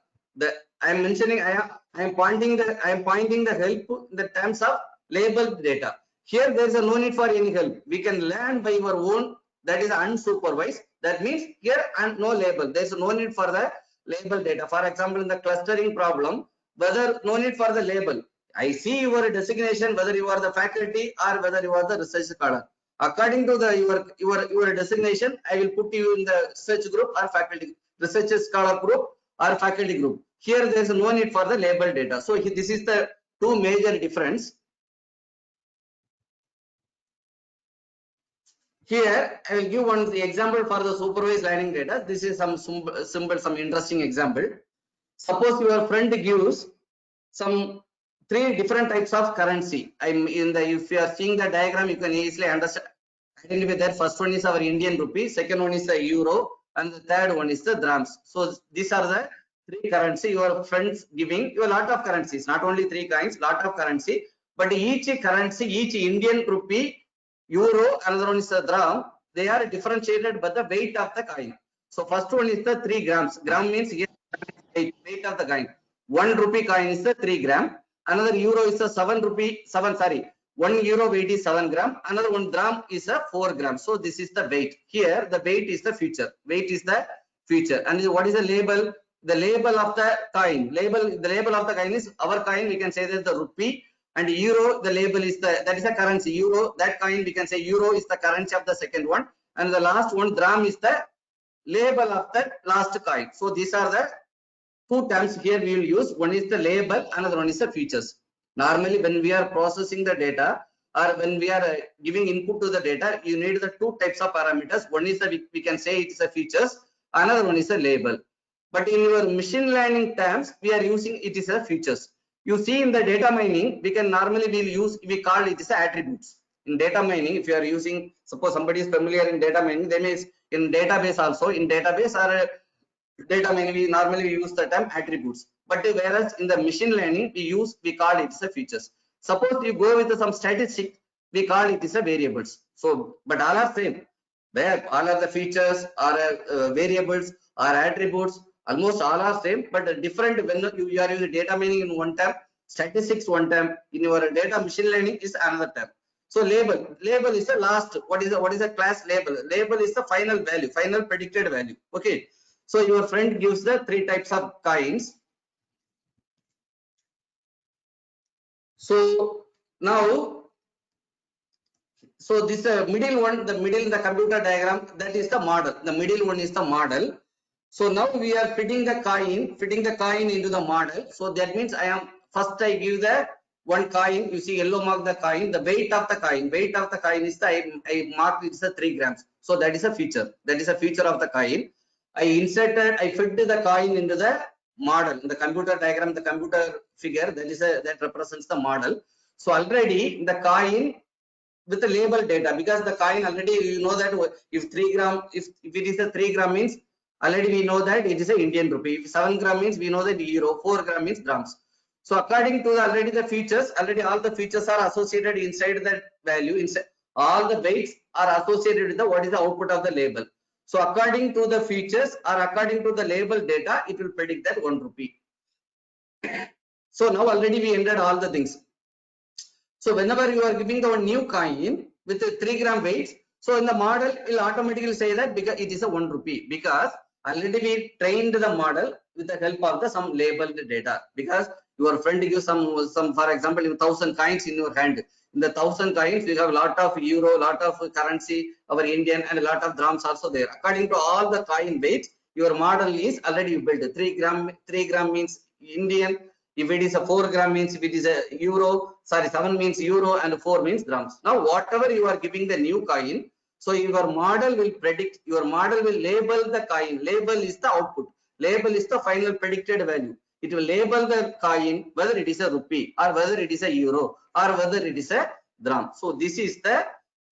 I am mentioning I am pointing the help in the terms of labeled data. Here there is no need for any help. We can learn by your own. That is unsupervised. That means here and no label. There is no need for the label data. For example, in the clustering problem, whether no need for the label. I see your designation, whether you are the faculty or whether you are the research scholar. According to the your designation, I will put you in the research group or faculty research scholar group or faculty group. Here there is no need for the label data. So this is the two major difference. Here I will give one example for the supervised learning data. This is some interesting example. Suppose your friend gives some three different types of currency. If you are seeing the diagram, you can easily understand. Identify that first one is our Indian rupee, second one is the euro, and the third one is the drams. So these are the three currency your friends giving you a lot of currencies, not only three kinds, lot of currency, but each currency, each Indian rupee, euro, another one is the dram, they are differentiated by the weight of the coin. So first one is the 3 grams. Gram means weight of the coin. 1 rupee coin is the 3 gram. Another euro is the 1 euro weight is 7 gram. Another 1 gram is a 4 gram. So this is the weight. Here the weight is the feature. Weight is the feature. And what is the label? The label of the coin. The label of the coin is our coin. We can say that the rupee. And euro, the label is that is a currency. Euro, that coin we can say euro is the currency of the second one. And the last one, dram, is the label of the last coin. So these are the two terms here we will use. One is the label, another one is the features. Normally when we are processing the data or when we are giving input to the data, you need the two types of parameters. One is the we can say it's a features, another one is a label. But in your machine learning terms, we are using it is a features. You see in the data mining, we can normally we call it as attributes. In data mining, if you are using, suppose somebody is familiar in data mining, they may in database also, in database or data mining, we normally use the term attributes. But whereas in the machine learning, we call it as a features. Suppose you go with some statistic, we call it as a variables. So, but all are same. Where all are the features or variables or attributes, almost all are same, but different when you are using data mining in one term, statistics one term, in your data machine learning is another term. So label is the last. What is the class label? Label is the final value, final predicted value. Okay. So your friend gives the three types of coins. So now, so this middle one, the middle in the computer diagram, that is the model. The middle one is the model. So now we are fitting the coin into the model. So that means I give the one coin. You see yellow mark the coin. The weight of the coin is I marked it is a 3 grams. So that is a feature. That is a feature of the coin. I fit the coin into the model. In the computer diagram, the computer figure that represents the model. So already the coin with the label data, because the coin already you know that if 3 gram, if it is a 3 gram means already we know that it is a Indian rupee. If 7 gram means we know that euro, 4 gram means grams. So according to already the features, already all the features are associated inside that value. Inside all the weights are associated with the what is the output of the label. So according to the features or according to the label data, it will predict that 1 rupee. So now already we entered all the things. So whenever you are giving the new coin with a 3 gram weight, so in the model will automatically say that because it is a 1 rupee, because already we trained the model with the help of the some labeled data. Because your friend gives some for example, 1,000 coins in your hand. In the 1,000 coins, we have a lot of euro, lot of currency, our Indian, and a lot of drams also there. According to all the coin weights, your model is already built. 3 gram means Indian. If it is a 4 gram means if it is a euro, 7 means euro and 4 means grams. Now whatever you are giving the new coin, so your model will predict, your model will label the coin. Label is the output. Label is the final predicted value. It will label the coin whether it is a rupee or whether it is a euro or whether it is a dram. So this is the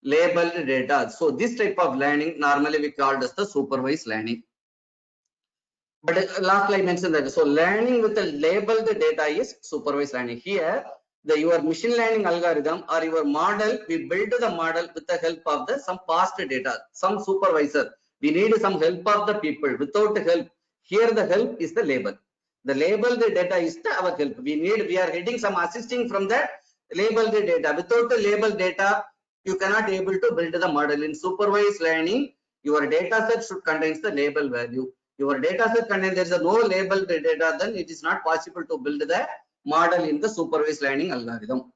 labeled data. So this type of learning normally we call as the supervised learning. But lastly I mentioned that. So learning with the labeled data is supervised learning. Here your machine learning algorithm or your model, we build the model with the help of the some past data, some supervisor. We need some help of the people. Without help, here the help is the label. The labeled data is our help. We are getting some assisting from the labeled data. Without the labeled data, you cannot able to build the model. In supervised learning, your data set should contain the label value. Your data set contains there is no labeled data, then it is not possible to build the model in the supervised learning algorithm.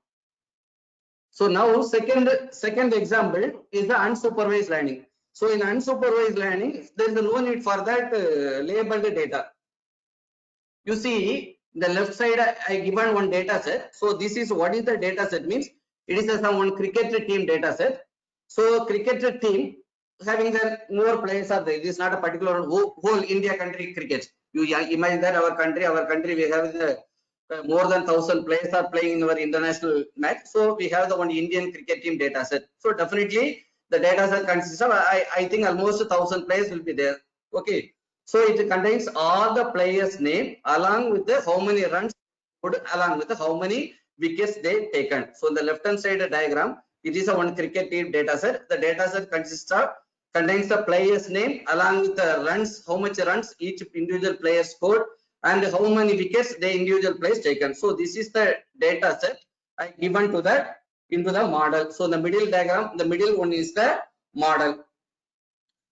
So now second example is the unsupervised learning. So in unsupervised learning, there is no need for that labeled data. You see the left side I given one data set. So this is what is the data set means it is a one cricket team data set. So cricket team having the more players are there. It is not a particular whole India country cricket. You imagine that our country we have the more than 1,000 players are playing in our international match. So we have the one Indian cricket team data set. So definitely the data set consists of, I think almost 1,000 players will be there. Okay. So it contains all the players' name along with the how many runs, along with the how many wickets they taken. So in the left hand side diagram, it is a one cricket team data set. The data set contains the player's name along with the runs, how much runs each individual player scored, and how many wickets the individual players taken. So this is the data set I given to that into the model. So the middle diagram, the middle one is the model.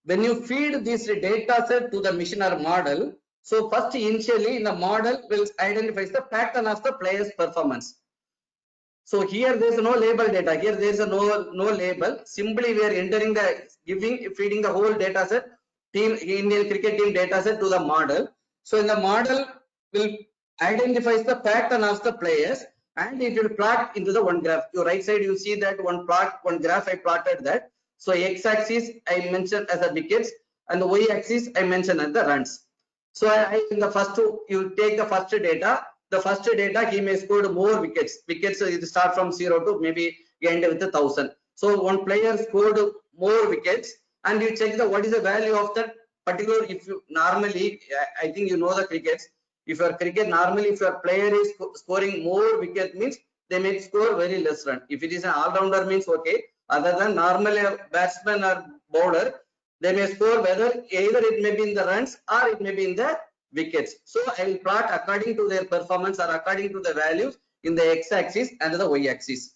When you feed this data set to the machine or model, so first initially in the model will identify the pattern of the player's performance. So here there is no label data. Here there is no label. Simply we are entering the feeding the whole data set, Indian cricket team data set to the model. So in the model will identify the pattern of the players and it will plot into the one graph. Your right side you see that one graph I plotted that. So x-axis I mentioned as the wickets and the y-axis I mentioned as the runs. So in the first two, you take the first data. The first data he may scored more wickets. Wickets it start from 0 to maybe end with 1,000. So one player scored more wickets, and you check the what is the value of that particular. If you normally, I think you know the crickets. If your cricket normally, if your player is scoring more wicket means they may score very less run. If it is an all-rounder means okay. Other than normally a batsman or bowler, they may score whether either it may be in the runs or it may be in the wickets. So I will plot according to their performance or according to the values in the x-axis and the y-axis.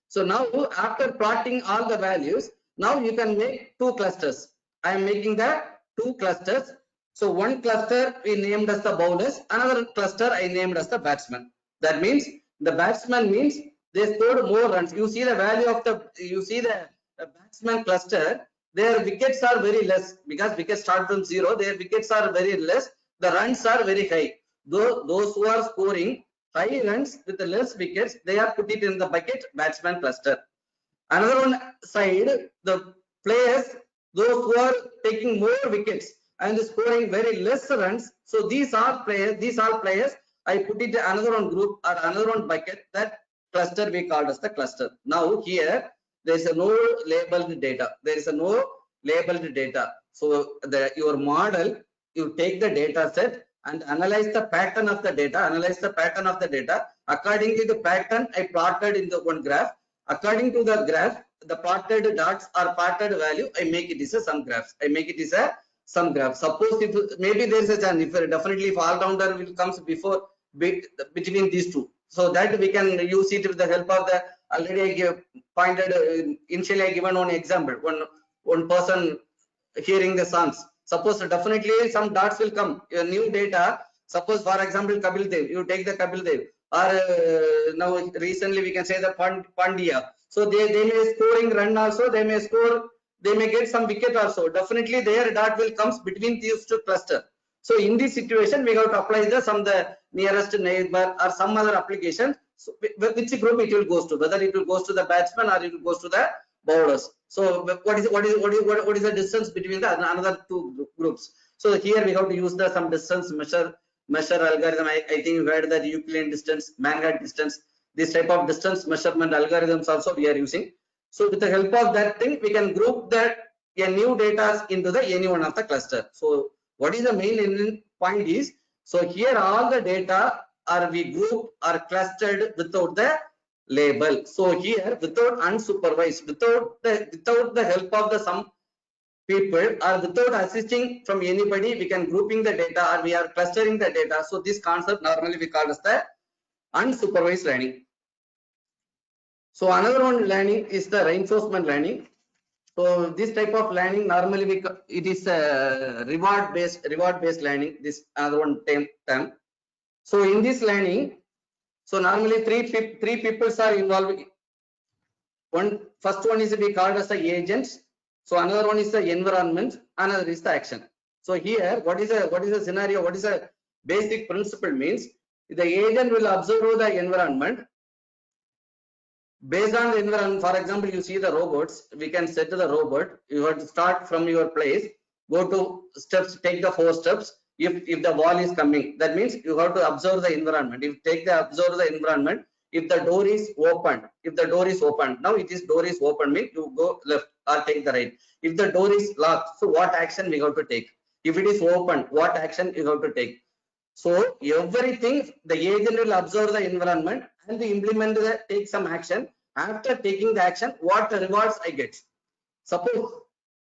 So now after plotting all the values, now you can make two clusters. I am making the two clusters. So one cluster we named as the bowlers, another cluster I named as the batsman. That means the batsman means they scored more runs. You see the value of the batsman cluster. Their wickets are very less because wickets start from 0. Their wickets are very less. The runs are very high. Those who are scoring high runs with the less wickets, they are put it in the bucket batsman cluster. Another one side, the players, those who are taking more wickets and scoring very less runs. So these are players. I put it another one group or another one bucket. That cluster we called as the cluster. Now here there is no labeled data. There is no labeled data. So your model, you take the data set and analyze the pattern of the data. According to the pattern I plotted in the one graph. According to the graph, the plotted dots or plotted value, I make it is a sum graph. Suppose if maybe there is a chance, if definitely if all-rounder will comes between these two. So that we can use it with the help of the already initially I given one example. One person hearing the songs. Suppose definitely some dots will come. Your new data. Suppose for example Kapil Dev. You take the Kapil Dev. Or now recently we can say the Pandya. So they may scoring run also. They may score. They may get some wicket also. Definitely their dot will comes between these two cluster. So in this situation we have to apply the nearest neighbor or some other application. So which group it will goes to, whether it will goes to the batsman or it will goes to the bowlers. So what is the distance between the another two groups? So here we have to use some distance measure algorithm. I think you heard that Euclidean distance, Manhattan distance. This type of distance measurement algorithms also we are using. So with the help of that thing, we can group a new data into any one of the cluster. So what is the main point is, so here all the data are we group are clustered without the label. So here without unsupervised, without the help of some people or without assisting from anybody, we can grouping the data or we are clustering the data. So this concept normally we call as the unsupervised learning. So another one learning is the reinforcement learning. So this type of learning normally it is reward based learning. This another one term. So in this learning, so normally three people are involved. First one is we called as the agents. So another one is the environment. Another is the action. So here, what is the scenario? What is a basic principle means? The agent will observe the environment. Based on the environment, for example, you see the robots. We can set to the robot. You have to start from your place. Go to steps. Take the 4 steps. if the wall is coming, that means you have to observe the environment. If take the observe the environment, if the door is open, now it is door is open means you go left or take the right. If the door is locked, so what action we have to take? If it is open, what action you have to take? So everything, the agent will observe the environment and implement the take some action. After taking the action, what rewards I get? Suppose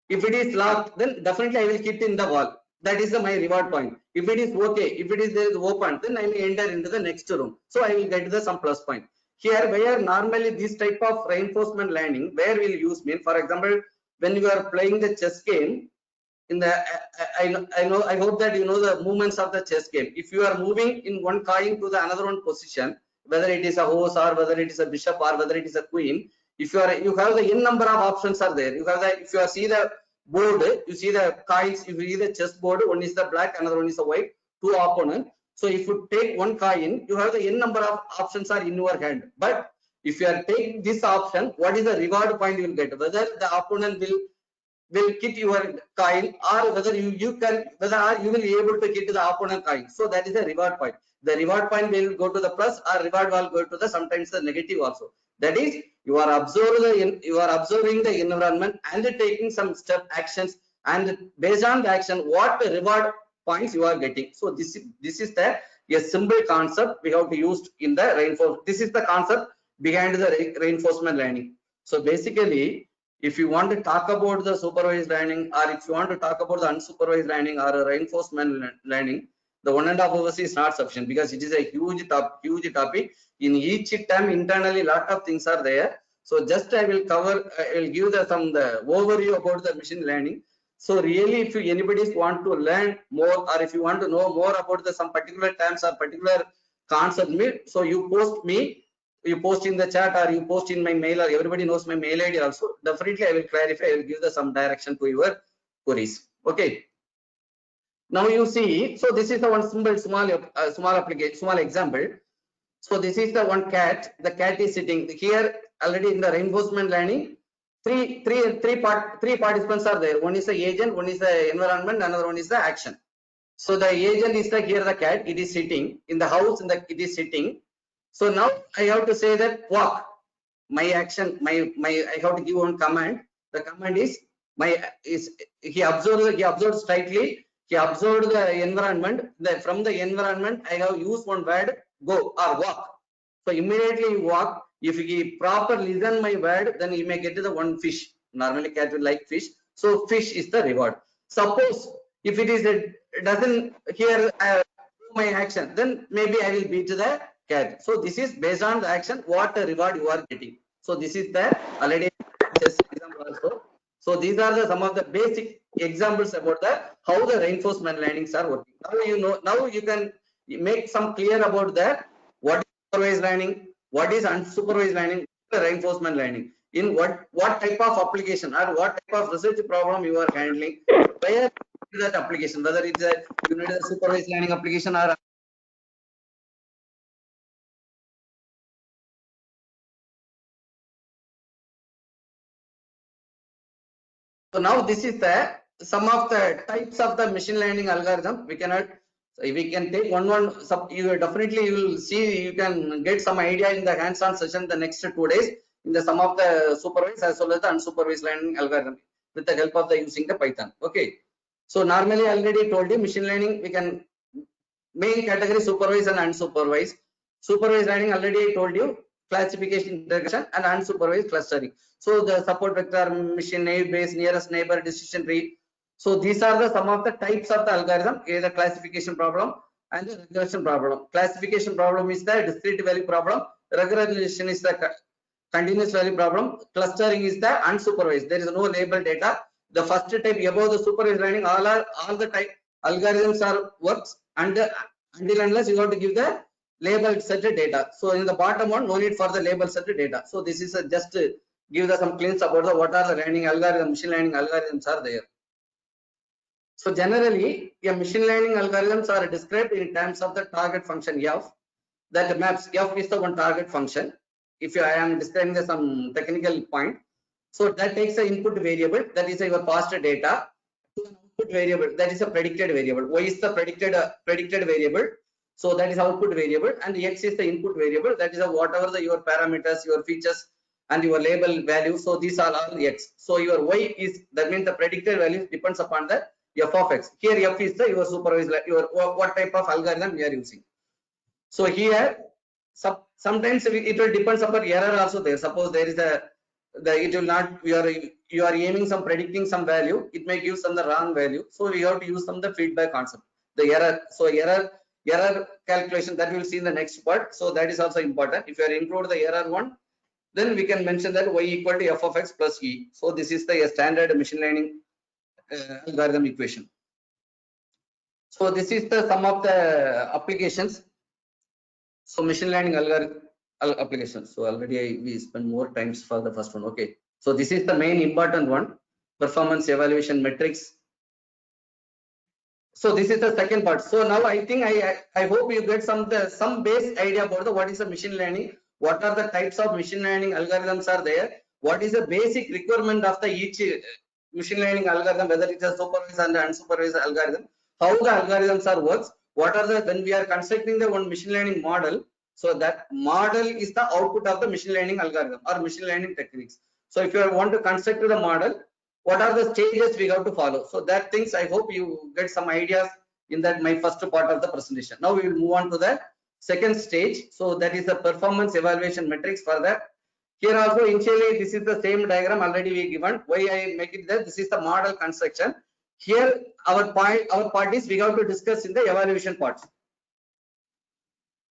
if it is locked, then definitely I will keep in the wall. That is my reward point. If it is okay, if it is there is open, then I may enter into the next room. So I will get the some plus point. Here, where normally this type of reinforcement learning, where will use mean? For example, when you are playing the chess game, in the I hope that you know the movements of the chess game. If you are moving in one coin to the another one position, whether it is a horse or whether it is a bishop or whether it is a queen, if you have the n number of options are there. You have the, if you see the board, you see the coins, if you see the chess board, one is the black, another one is the white, two opponent. So if you take one coin, you have the n number of options are in your hand. But if you are taking this option, what is the reward point you will get? Whether the opponent will hit your coin or whether you can, whether you will be able to hit the opponent coin. So that is the reward point. The reward point will go to the plus or reward will go to the sometimes the negative also. That is, you are observing the environment and taking some step actions, and based on the action, what reward points you are getting. So this is the a simple concept we have to use in the reinforcement. This is the concept behind the reinforcement learning. So basically, if you want to talk about the supervised learning, or if you want to talk about the unsupervised learning or reinforcement learning, the 1.5 hours is not sufficient, because it is a huge topic. In each term internally lot of things are there. So just I will cover, I will give the overview about the machine learning. So really, if anybody want to learn more, or if you want to know more about some particular terms or particular concept, so you post in the chat or you post in my mail, or everybody knows my mail ID also. Definitely I will clarify, I will give some direction to your queries. Okay. Now you see, so this is the one simple small example. So this is the one cat. The cat is sitting here already in the reinforcement learning. Three participants are there. One is the agent, one is the environment, another one is the action. So the agent is here the cat. It is sitting in the house. It is sitting. So now I have to say that walk. My action, I have to give one command. The command is he observed slightly. He observed the environment. From the environment, I have used one word, go or walk. So immediately you walk. If he properly listen my word, then he may get to the one fish. Normally cat will like fish. So fish is the reward. Suppose if it is doesn't hear my action, then maybe I will beat the cat. So this is based on the action, what reward you are getting. So this is the already example also. So these are some of the basic examples about how the reinforcement learnings are working. Now you can make some clear about that. What is supervised learning, what is unsupervised learning, the reinforcement learning, in what type of application or what type of research problem you are handling, where that application, whether it's a you need a supervised learning application or so now this is the some of the types of the machine learning algorithm. We can take one you definitely you will see, you can get some idea in the hands-on session the next 2 days in the some of the supervised as well as the unsupervised learning algorithm with the help of the using the Python. Okay. So normally I already told you machine learning we can main category supervised and unsupervised. Supervised learning already I told you, classification, integration, and unsupervised clustering. So the support vector, machine naive Bayes, nearest neighbor, decision tree. So these are the some of the types of the algorithm. A the classification problem and the regression problem. Classification problem is the discrete value problem. Regression is the continuous value problem. Clustering is the unsupervised. There is no label data. The first type above the supervised learning, all the type algorithms are works until unless you have to give the label set data. So in the bottom one, no need for the label set data. So this is just to give some clues about what are the learning algorithms, machine learning algorithms are there. So generally, machine learning algorithms are described in terms of the target function f, that maps f is the one target function. If I am describing some technical point, so that takes the input variable, that is your past data, to an output variable, that is a predicted variable. Y is the predicted variable, so that is output variable, and x is the input variable, that is whatever your parameters, your features, and your label value. So these are all x. So your y is, that means the predicted value depends upon the f of x. Here f is the your supervised, your what type of algorithm we are using. So here sometimes it will depends upon error also there. Suppose there is it will not, you are aiming some predicting some value, it may give some the wrong value, so we have to use some the feedback concept, the error. So error calculation, that we will see in the next part. So that is also important. If you are include the error one, then we can mention that y equal to f of x plus e. So this is the standard machine learning algorithm equation. So this is the some of the applications. So machine learning algorithm applications. So already we spend more times for the first one. Okay. So this is the main important one, performance evaluation metrics. So this is the second part. So now I think I hope you get some base idea about the what is the machine learning, what are the types of machine learning algorithms are there, what is the basic requirement of the each machine learning algorithm, whether it's a supervised and unsupervised algorithm, how the algorithms are works, what are the, when we are constructing the one machine learning model, so that model is the output of the machine learning algorithm or machine learning techniques. So if you want to construct the model, what are the stages we have to follow? So that things I hope you get some ideas in that my first part of the presentation. Now we will move on to the second stage. So that is the performance evaluation metrics for that. Here also initially this is the same diagram already we given. Why I make it there? This is the model construction. Here our part is we have to discuss in the evaluation part.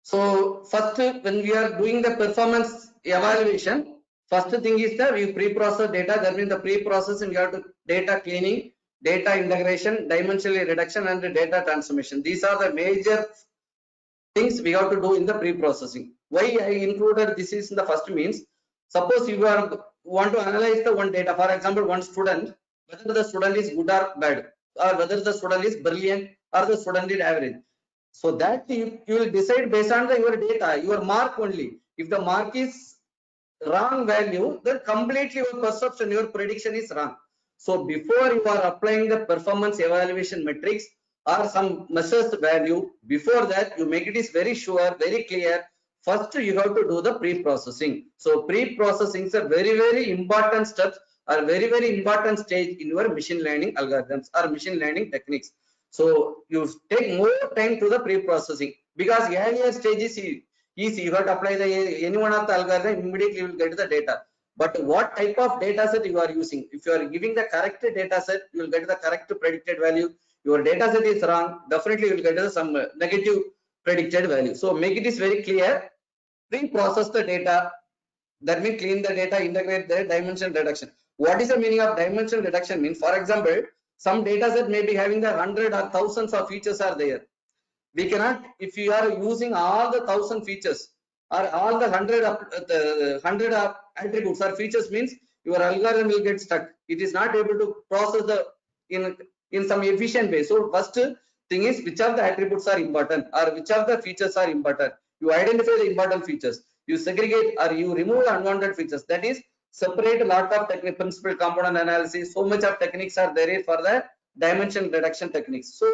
So first, when we are doing the performance evaluation, first thing is that we pre-process data. That means the pre-processing, you have to data cleaning, data integration, dimensional reduction, and the data transformation. These are the major things we have to do in the pre-processing. Why I included this is in the first means, suppose you want to analyze the one data, for example, one student, whether the student is good or bad, or whether the student is brilliant or the student is average. So that you will decide based on your data, your mark only. If the mark is wrong value, then completely your perception, your prediction is wrong. So before you are applying the performance evaluation metrics or some measures value, before that you make it is very sure, very clear. First you have to do the pre-processing. So pre-processing is a very important step or very important stage in your machine learning algorithms or machine learning techniques. So you take more time to the pre-processing, because earlier stage is easy. You have to apply any one of the algorithm, immediately you will get the data. But what type of data set you are using? If you are giving the correct data set, you will get the correct predicted value. Your data set is wrong, definitely you will get some negative predicted value. So make it is very clear. Pre-process the data. That means clean the data, integrate the dimension reduction. What is the meaning of dimension reduction? Means, for example, some data set may be having the 100 or thousands of features are there. We cannot, if you are using all the 1000 features or all the 100 of attributes or features, means your algorithm will get stuck. It is not able to process the in some efficient way. So first thing is which of the attributes are important or which of the features are important. You identify the important features. You segregate or you remove the unwanted features. That is separate a lot of principal component analysis. So much of techniques are there for the dimension reduction techniques. So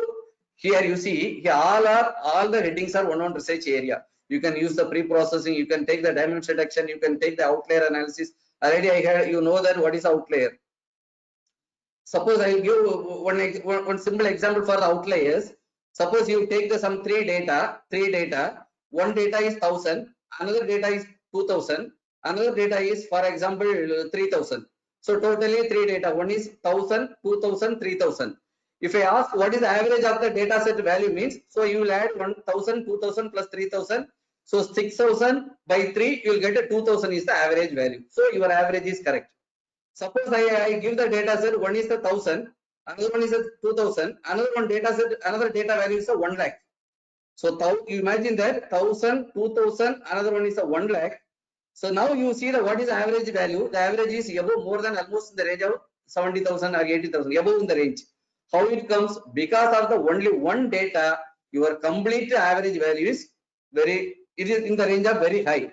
here you see here all the headings are one research area. You can use the pre-processing, you can take the dimension reduction, you can take the outlier analysis. Already I had, you know that what is outlier. Suppose I will give one simple example for the outliers. Suppose you take the some three data. One data is 1000, another data is 2000, another data is, for example, 3000. So totally three data. One is 1000, 2000, 3000. If I ask what is the average of the data set value means, so you will add 1000, 2000 plus 3000. So 6000 by 3, you will get a 2000 is the average value. So your average is correct. Suppose I give the data set, one is the 1000, another one is a 2000, another one data set, another data value is a 1 lakh. So you imagine that 1000, 2000, another one is a 1 lakh. So now you see the what is the average value. The average is above, more than almost in the range of 70,000 or 80,000, above in the range. How it comes? Because of the only one data, your complete average value is it is in the range of very high.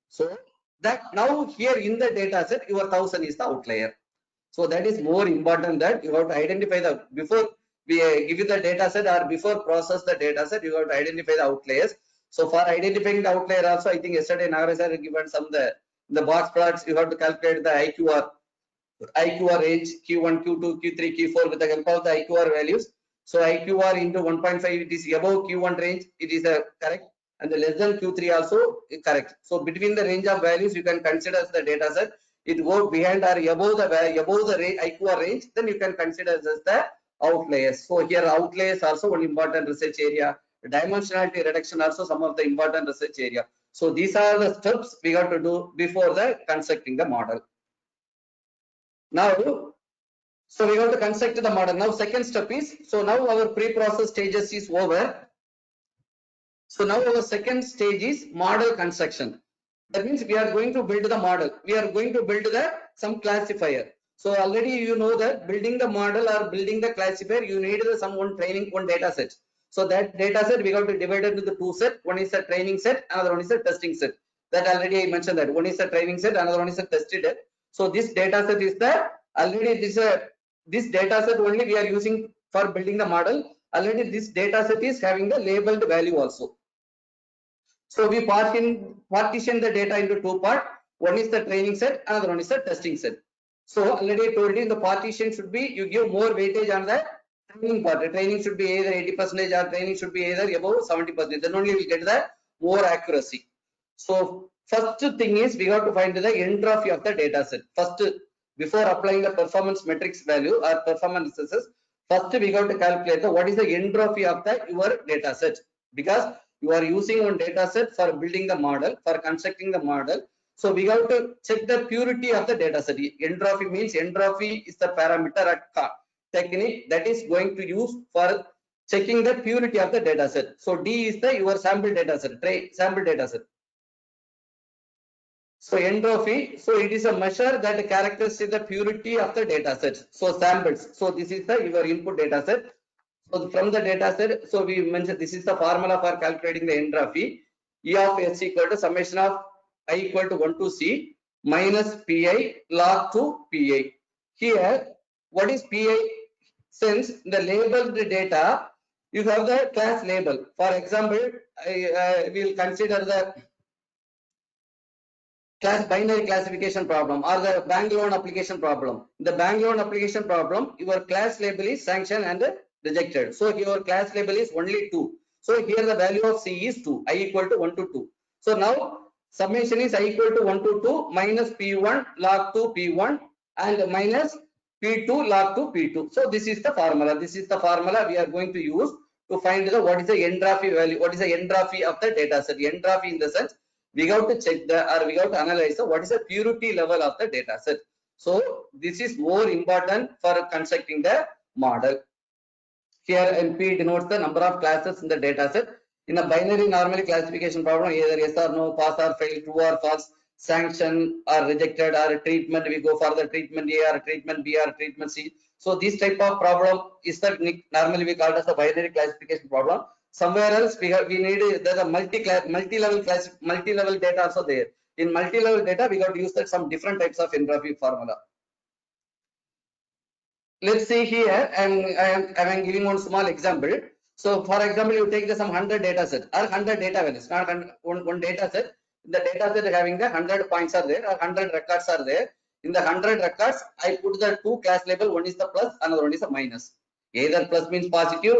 So that now here in the data set, your 1000 is the outlier. So that is more important, that you have to identify the, before we give you the data set or before process the data set, you have to identify the outliers. So for identifying the outlier also, I think yesterday Nagaraj had given some the box plots. You have to calculate the IQR range Q1, Q2, Q3, Q4 with the help of the IQR values. So IQR into 1.5, it is above Q1 range, it is correct, and the less than Q3 also correct. So between the range of values, you can consider as the data set. It goes behind or above the IQR range, then you can consider as the outliers. So here outliers also one important research area. Dimensionality reduction also some of the important research area. So these are the steps we have to do before the constructing the model. Now, so we have to construct the model. Now second step is, so now our pre-process stages is over. So now our second stage is model construction. That means we are going to build the model. We are going to build some classifier. So already you know that building the model or building the classifier, you need some one training, one data set. So that data set we have to divide it into the two set. One is a training set, another one is a testing set. That already I mentioned that one is a training set, another one is a tested set. So this data set is the already this data set only we are using for building the model. Already this data set is having the labeled value also. So we partition the data into two parts. One is the training set, another one is the testing set. So already I told you the partition should be, you give more weightage on the training part. The training should be either 80% or training should be either above 70%. Then only we get the more accuracy. So first thing is we have to find the entropy of the data set. First, before applying the performance metrics value or performance analysis, first we have to calculate what is the entropy of your data set, because you are using one data set for building the model, for constructing the model. So we have to check the purity of the data set. Entropy means entropy is the parameter at technique that is going to use for checking the purity of the data set. So D is your sample data set, sample data set. So entropy, so it is a measure that characterizes the purity of the data set. So samples. So this is your input data set. So from the data set, so we mentioned this is the formula for calculating the entropy. E of S equal to summation of I equal to 1 to C minus Pi log to Pi. Here, what is Pi? Since the labeled data, you have the class label. For example, I will consider the binary classification problem or the bank loan application problem. The bank loan application problem, your class label is sanctioned and rejected. So your class label is only 2. So here the value of C is 2, I equal to 1 to 2. So now summation is I equal to 1 to 2 minus P1 log to P1 and minus P2 log to P2. So this is the formula. This is the formula we are going to use to find what is the entropy value, what is the entropy of the data set. Entropy in the sense, we have to check we have to analyze what is the purity level of the data set. So this is more important for constructing the model. Here NP denotes the number of classes in the data set. In a binary normally classification problem, either yes or no, pass or fail, true or false, sanction or rejected or treatment, we go for the treatment A or treatment B or treatment C. So this type of problem is the normally we call it as a binary classification problem. Somewhere else we need the multi-level data also there. In multi-level data, we got to use some different types of entropy formula. Let's see here, I am giving one small example. So for example, you take some 100 data set or 100 data values, not one data set. The data set having the 100 points are there or 100 records are there. In the 100 records, I put the two class label, one is the plus, another one is the minus. Either plus means positive,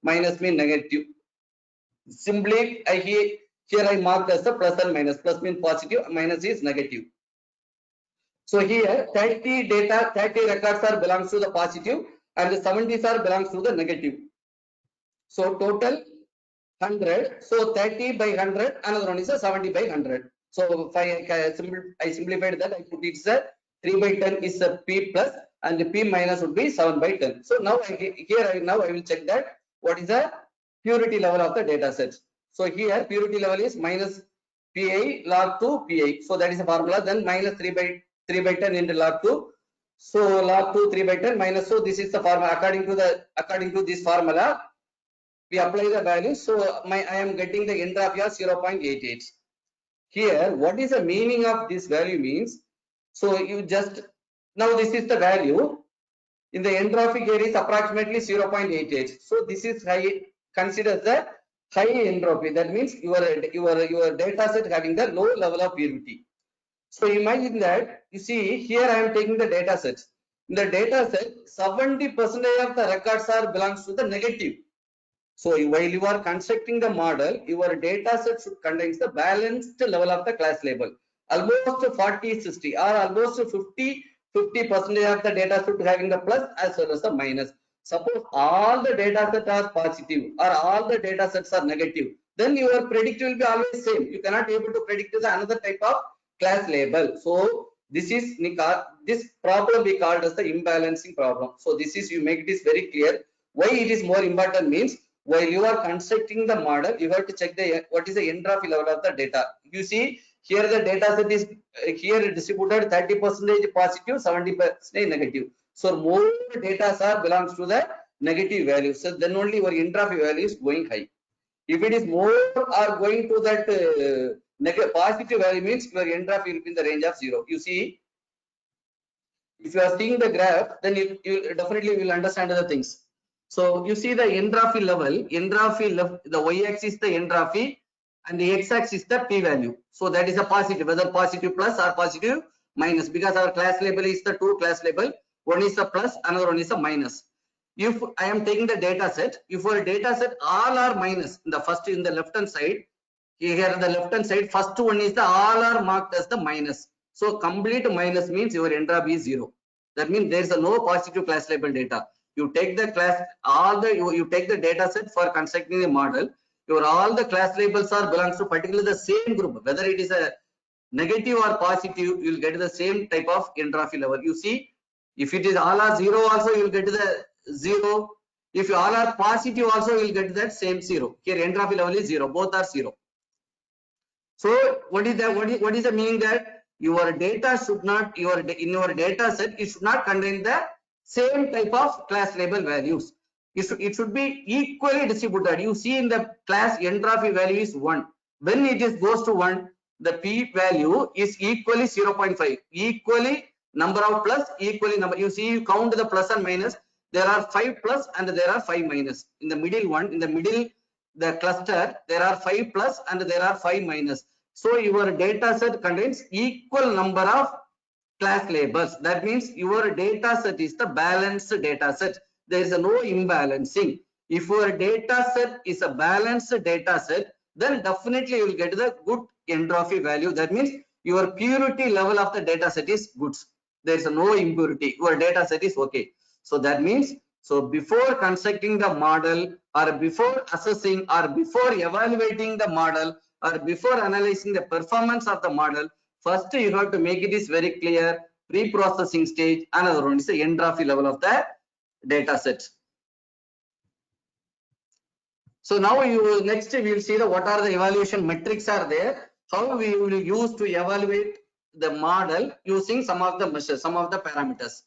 minus means negative. Simply here I marked as the plus and minus. Plus means positive, minus is negative. So here 30 records are belongs to the positive and the 70s are belongs to the negative. So total 100. So 30 by 100, another one is a 70 by 100. So if I simplified that, I put it's a 3 by 10 is a P plus and the P minus would be 7 by 10. So now I will check that what is the purity level of the data set. So here purity level is minus Pi log to Pi. So that is the formula. Then minus 3 by 10 into log 2. So log 2 3 by 10 minus. So this is the formula. According to this formula, we apply the value. So I am getting the entropy of 0.88. Here, what is the meaning of this value means? So you just Now this is the value. In the entropy here is approximately 0.88. So this is high, considered the high entropy. That means your data set having the low level of purity. So imagine that, you see here I am taking the data set. In the data set, 70% of the records are belongs to the negative. So while you are constructing the model, your data set should contain the balanced level of the class label. Almost 40-60 or almost 50% of the data should having the plus as well as the minus. Suppose all the data sets are positive or all the data sets are negative, then your predict will be always same. You cannot able to predict another type of class label. So this is this problem we called as the imbalancing problem. So this is, you make this very clear. Why it is more important means, while you are constructing the model, you have to check the what is the entropy level of the data. You see here the data set is here distributed 30% positive, 70% negative. So more data are belongs to the negative value. So then only your entropy value is going high. If it is more or going to that negative positive value means your entropy will be in the range of 0. You see, if you are seeing the graph, then you definitely will understand the things. So you see the entropy level, the y-axis is the entropy and the x-axis is the p-value. So that is a positive, whether positive plus or positive minus, because our class label is the two class label. One is the plus, another one is the minus. If I am taking the data set, if our data set all are minus, in the left hand side, here on the left hand side, first one is the all are marked as the minus. So complete minus means your entropy is 0. That means there is no positive class label data. You take the class, you take the data set for constructing the model. All the class labels are belongs to particularly the same group. Whether it is a negative or positive, you will get the same type of entropy level. You see, if it is all are 0 also, you will get the 0. If all are positive also, you will get that same 0. Here entropy level is 0. Both are 0. So what is that? What is the meaning that your data should not, in your data set, it should not contain the same type of class label values. It should be equally distributed. You see in the class entropy value is 1. When it is goes to 1, the p value is equally 0.5. Equally number of plus, equally number. You see, you count the plus and minus. There are 5 plus and there are 5 minus. In the middle one, in the middle the cluster, there are 5 plus and there are 5 minus. So your data set contains equal number of class labels. That means your data set is the balanced data set. There is no imbalancing. If your data set is a balanced data set, then definitely you will get the good entropy value. That means your purity level of the data set is good. There is no impurity. Your data set is okay. So that means, so before constructing the model or before assessing or before evaluating the model or before analyzing the performance of the model, first you have to make it is very clear pre-processing stage. Another one is the entropy level of the data set. So now next we will see the what are the evaluation metrics are there, how we will use to evaluate the model using some of the measures, some of the parameters.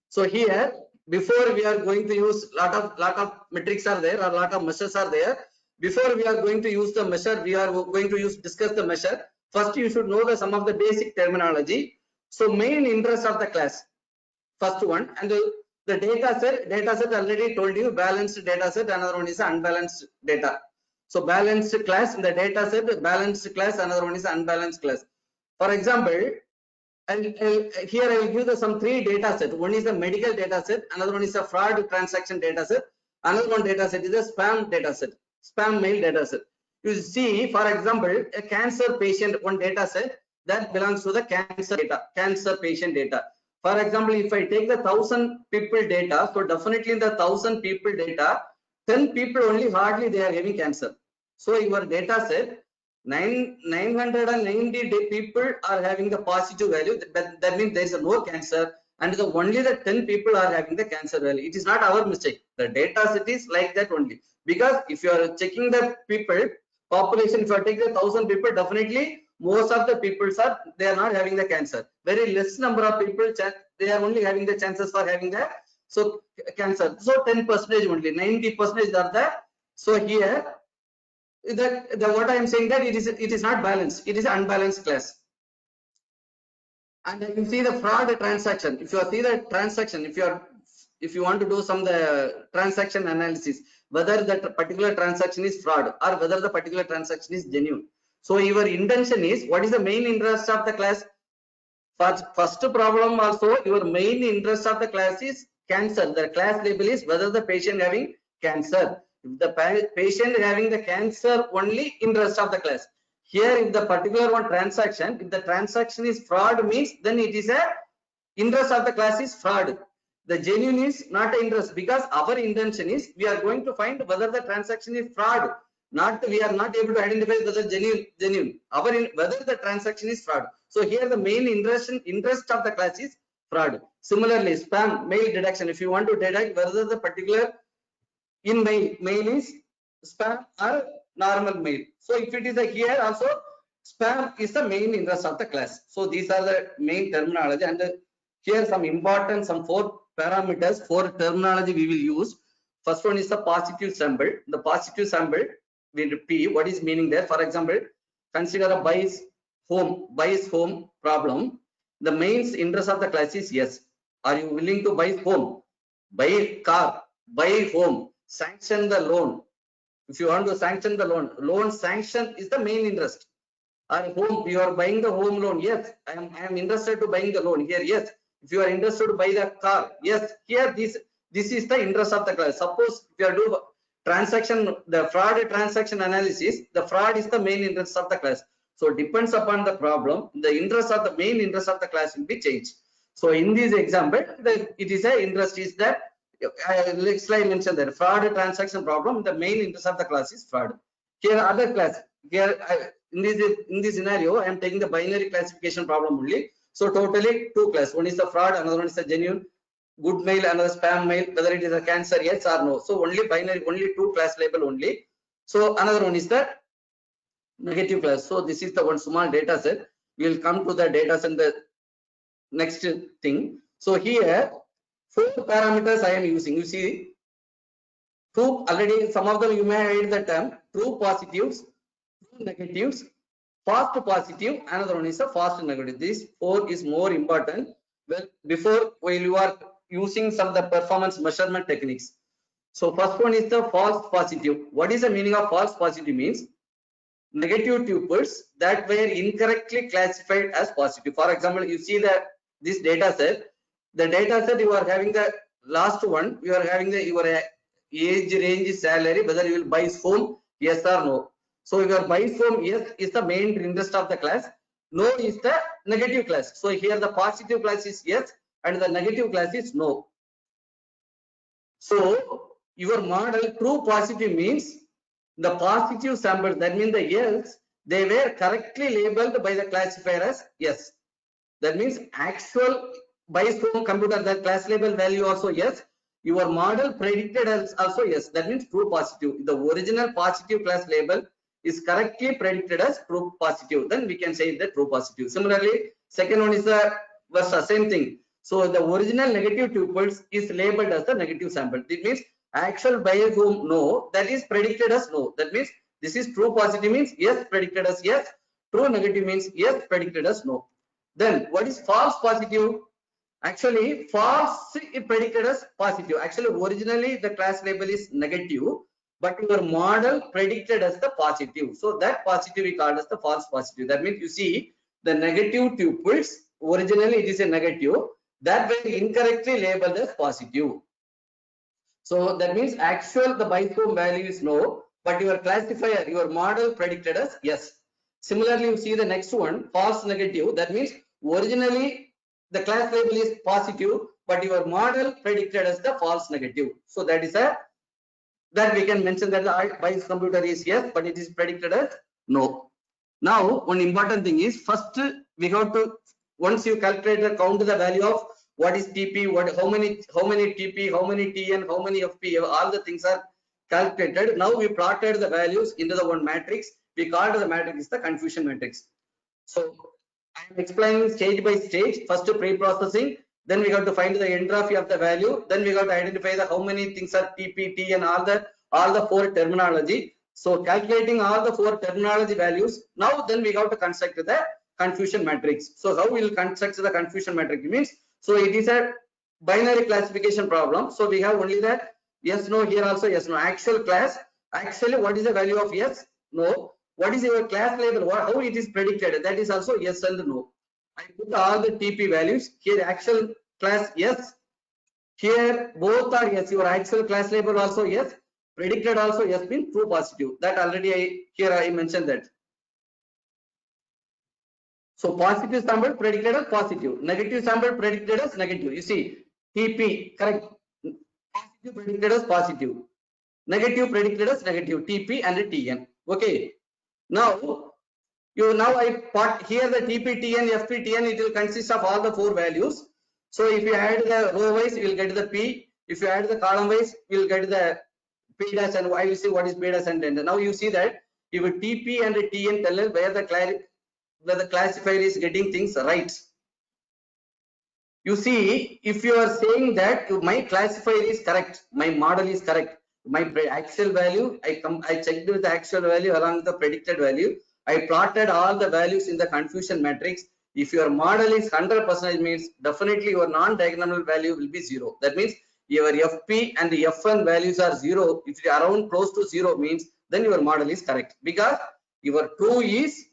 So here, before we are going to use lot of metrics are there or lot of measures are there. Before we are going to use the measure, we are going to discuss the measure. First, you should know some of the basic terminology. So main interest of the class, first one, and the data set already told you balanced data set. Another one is unbalanced data. So balanced class in the data set, balanced class. Another one is unbalanced class. For example, and here I will give some 3 data set. One is the medical data set, another one is a fraud transaction data set, another one data set is a spam data set, spam mail data set. You see, for example, a cancer patient, one data set that belongs to the cancer data, cancer patient data. For example, if I take the 1000 people data, so definitely in the 1000 people data, 10 people only hardly they are having cancer. So your data set, 990 people are having the positive value. That means there is no cancer, and only the 10 people are having the cancer value. It is not our mistake. The data set is like that only. Because if you are checking the people population, if you take the 1000 people, definitely most of the people they are not having the cancer. Very less number of people they are only having the chances for having the cancer. So 10% only, 90% are there. So here what I am saying that it is not balanced. It is an unbalanced class. And you see the fraud transaction. If you see the transaction, if you want to do some the transaction analysis, whether that particular transaction is fraud or whether the particular transaction is genuine. So your intention is, what is the main interest of the class? First problem also, your main interest of the class is cancer. The class label is whether the patient having cancer. If the patient having the cancer, only interest of the class. Here, if the particular one transaction, if the transaction is fraud, means then it is a interest of the class is fraud. The genuine is not an interest, because our intention is we are going to find whether the transaction is fraud. Not, we are not able to identify whether genuine. Whether the transaction is fraud. So here the main interest of the class is fraud. Similarly, spam mail detection. If you want to detect whether the particular in mail is spam or normal mail. So if it is a here also, spam is the main interest of the class. So these are the main terminology, and here some important, some 4 parameters, 4 terminology we will use. First one is the positive sample. The positive sample will P. What is meaning there? For example, consider a buys home problem. The main interest of the class is yes. Are you willing to buy home, buy car, buy home, sanction the loan? If you want to sanction the loan sanction is the main interest. Or home, you are buying the home loan. Yes, I am interested to buying the loan here. Yes. If you are interested to buy the car, yes, here this is the interest of the class. Suppose if you are doing transaction, the fraud transaction analysis, the fraud is the main interest of the class. So depends upon the problem, the interest of the main interest of the class will be changed. So in this example, it is a interest is that next slide mentioned that fraud transaction problem, the main interest of the class is fraud. Here other class, here in this scenario, I am taking the binary classification problem only. So totally 2 class. One is the fraud, another one is the genuine. Good mail, another spam mail, whether it is a cancer, yes or no. So only binary, only 2 class label only. So another one is the negative class. So this is the one small data set. We will come to the data set in the next thing. So here 4 parameters I am using. You see, true, already some of them you may have heard the term true positives, true negatives, fast positive, another one is a fast negative. This 4 is more important. Well, before while you are using some of the performance measurement techniques. So first one is the false positive. What is the meaning of false positive? Means negative tuples that were incorrectly classified as positive. For example, you see that this data set, the data set you are having the last one, you are having the your age, range, salary, whether you will buy home, yes or no. So your buy home, yes, is the main interest of the class, no is the negative class. So here the positive class is yes and the negative class is no. So your model true positive means the positive sample, that means the yes, they were correctly labeled by the classifier as yes. That means actual by home computer, the class label value also yes. Your model predicted as also yes. That means true positive. The original positive class label is correctly predicted as true positive. Then we can say the true positive. Similarly, second one is the versa, same thing. So the original negative tuples is labeled as the negative sample. It means actual by whom no, that is predicted as no. That means this is true positive means yes, predicted as yes. True negative means yes, predicted as no. Then what is false positive? Actually, false is predicted as positive. Actually, originally the class label is negative, but your model predicted as the positive. So that positive we called as the false positive. That means you see the negative tuples, originally it is a negative, that were incorrectly labeled as positive. So that means actual the by whom value is no, but your classifier, your model predicted as yes. Similarly, you see the next one, false negative. That means originally the class label is positive, but your model predicted as the false negative. So that is a, that we can mention that the by computer is yes, but it is predicted as no. Now one important thing is, first we have to, once you calculate the count the value of what is TP, what how many TP, how many TN, how many FP, all the things are calculated. Now we plotted the values into the one matrix. We called the matrix the confusion matrix. So I am explaining stage by stage. First pre-processing, then we have to find the entropy of the value, then we have to identify the how many things are TP, T, and all the 4 terminology. So calculating all the 4 terminology values, now then we have to construct the confusion matrix. So how we'll construct the confusion matrix means, so it is a binary classification problem. So we have only the yes, no, here also yes, no. Actual class, actually what is the value of yes, no. What is your class label, how it is predicted, that is also yes and no. I put all the TP values here, actual class yes, here both are yes, your actual class label also yes, predicted also yes, means true positive. That already I mentioned that. So positive sample predicted as positive, negative sample predicted as negative. You see, TP correct, positive predicted as positive, negative predicted as negative, TP and TN. Okay. Now I put here the TP, TN, FP, TN. It will consist of all the 4 values. So if you add the row wise, you will get the P. If you add the column wise, you will get the P dash, and I will see what is P dash and N. Now you see that if TP and TN tell us where the classifier is getting things right. You see, if you are saying that my classifier is correct, my model is correct, my actual value, I checked with the actual value along with the predicted value, I plotted all the values in the confusion matrix. If your model is 100%, means definitely your non-diagonal value will be 0. That means your FP and the FN values are 0. If you are around close to 0 means then your model is correct, because your true is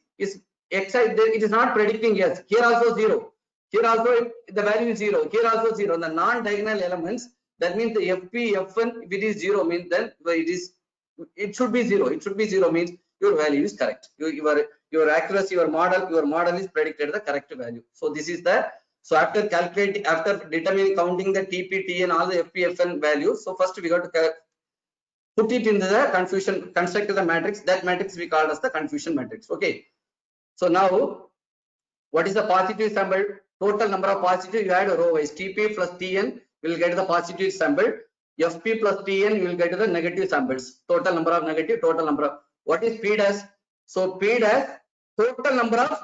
excited, it is not predicting yes. Here also 0. Here also the value is 0. Here also 0. The non-diagonal elements, that means the FP, FN, if it is 0 means then it should be 0. It should be 0 means your value is correct. Your accuracy, your model is predicted the correct value. So this is the, so after determining, counting the TP, TN, all the FP, FN values. So first we got to put it into the confusion, construct the matrix. That matrix we call as the confusion matrix. Okay. So now, what is the positive sample? Total number of positive, you add a row wise. TP plus TN will get the positive sample. FP plus TN you will get the negative samples. Total number of negative, total number of, what is P dash? So P dash, total number of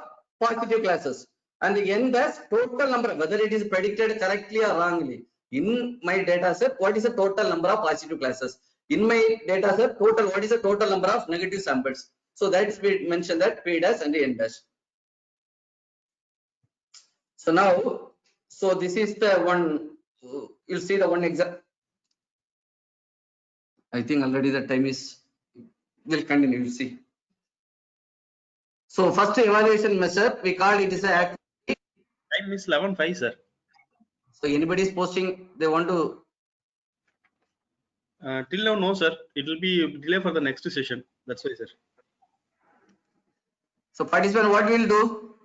positive classes, and the N dash, total number, whether it is predicted correctly or wrongly. In my data set, what is the total number of positive classes? In my data set, total, what is the total number of negative samples? So that's we mentioned that P dash and the N dash. So now, so this is the one, you'll see the one example. I think already the time is, will continue, you see. So first evaluation measure, we call it is a, Time is 11:05, sir. so anybody is posting, they want to, Till now, no, sir. It will be delay for the next session. That's why, sir. so participant, what we will do?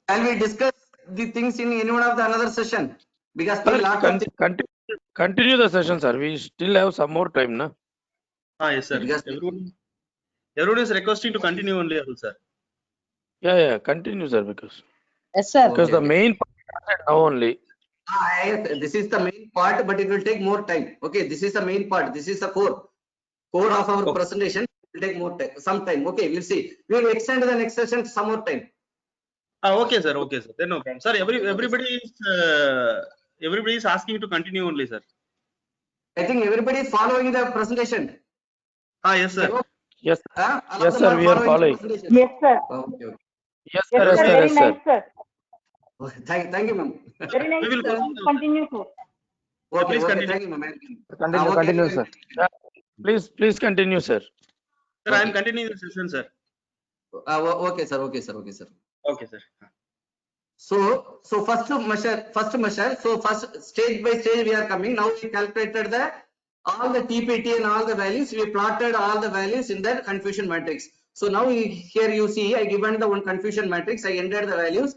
Shall we discuss the things in any one of the another session? Because still Sir, lot of things. continue the session, sir. We still have some more time, na? Yes, sir. Because Everyone is requesting to continue only, sir. Yeah, continue, sir, because Yes, sir. because Okay, the okay. main part is now only. Yes, this is the main part, but it will take more time. Okay, this is the main part. This is the core of our Okay. presentation. It will take more time, some time. Okay, we'll see. We will extend the next session some more time. Okay, sir. Okay, sir. Then no problem. Sir, everybody is asking to continue only, sir. I think everybody is following the presentation. Yes, sir. Yes, All of yes, them sir. We are the following. presentation. Yes, sir. Okay, okay. Yes, Yes, sir. sir. Yes, sir. Very Yes, sir. nice, sir. Thank you, ma'am. Very nice, We will sir. go on. Continue, sir. Okay, please okay. continue. Thank you, ma'am. Continue, Okay, continue, okay. sir. Yeah. Please continue, sir. Sir, I am Okay. continuing the session, sir. Okay, sir. Okay, sir. Okay, sir. Okay, sir. So first measure. So first stage by stage we are coming. Now we calculated all the TPT and all the values. We plotted all the values in that confusion matrix. So now here you see I given the one confusion matrix. I entered the values.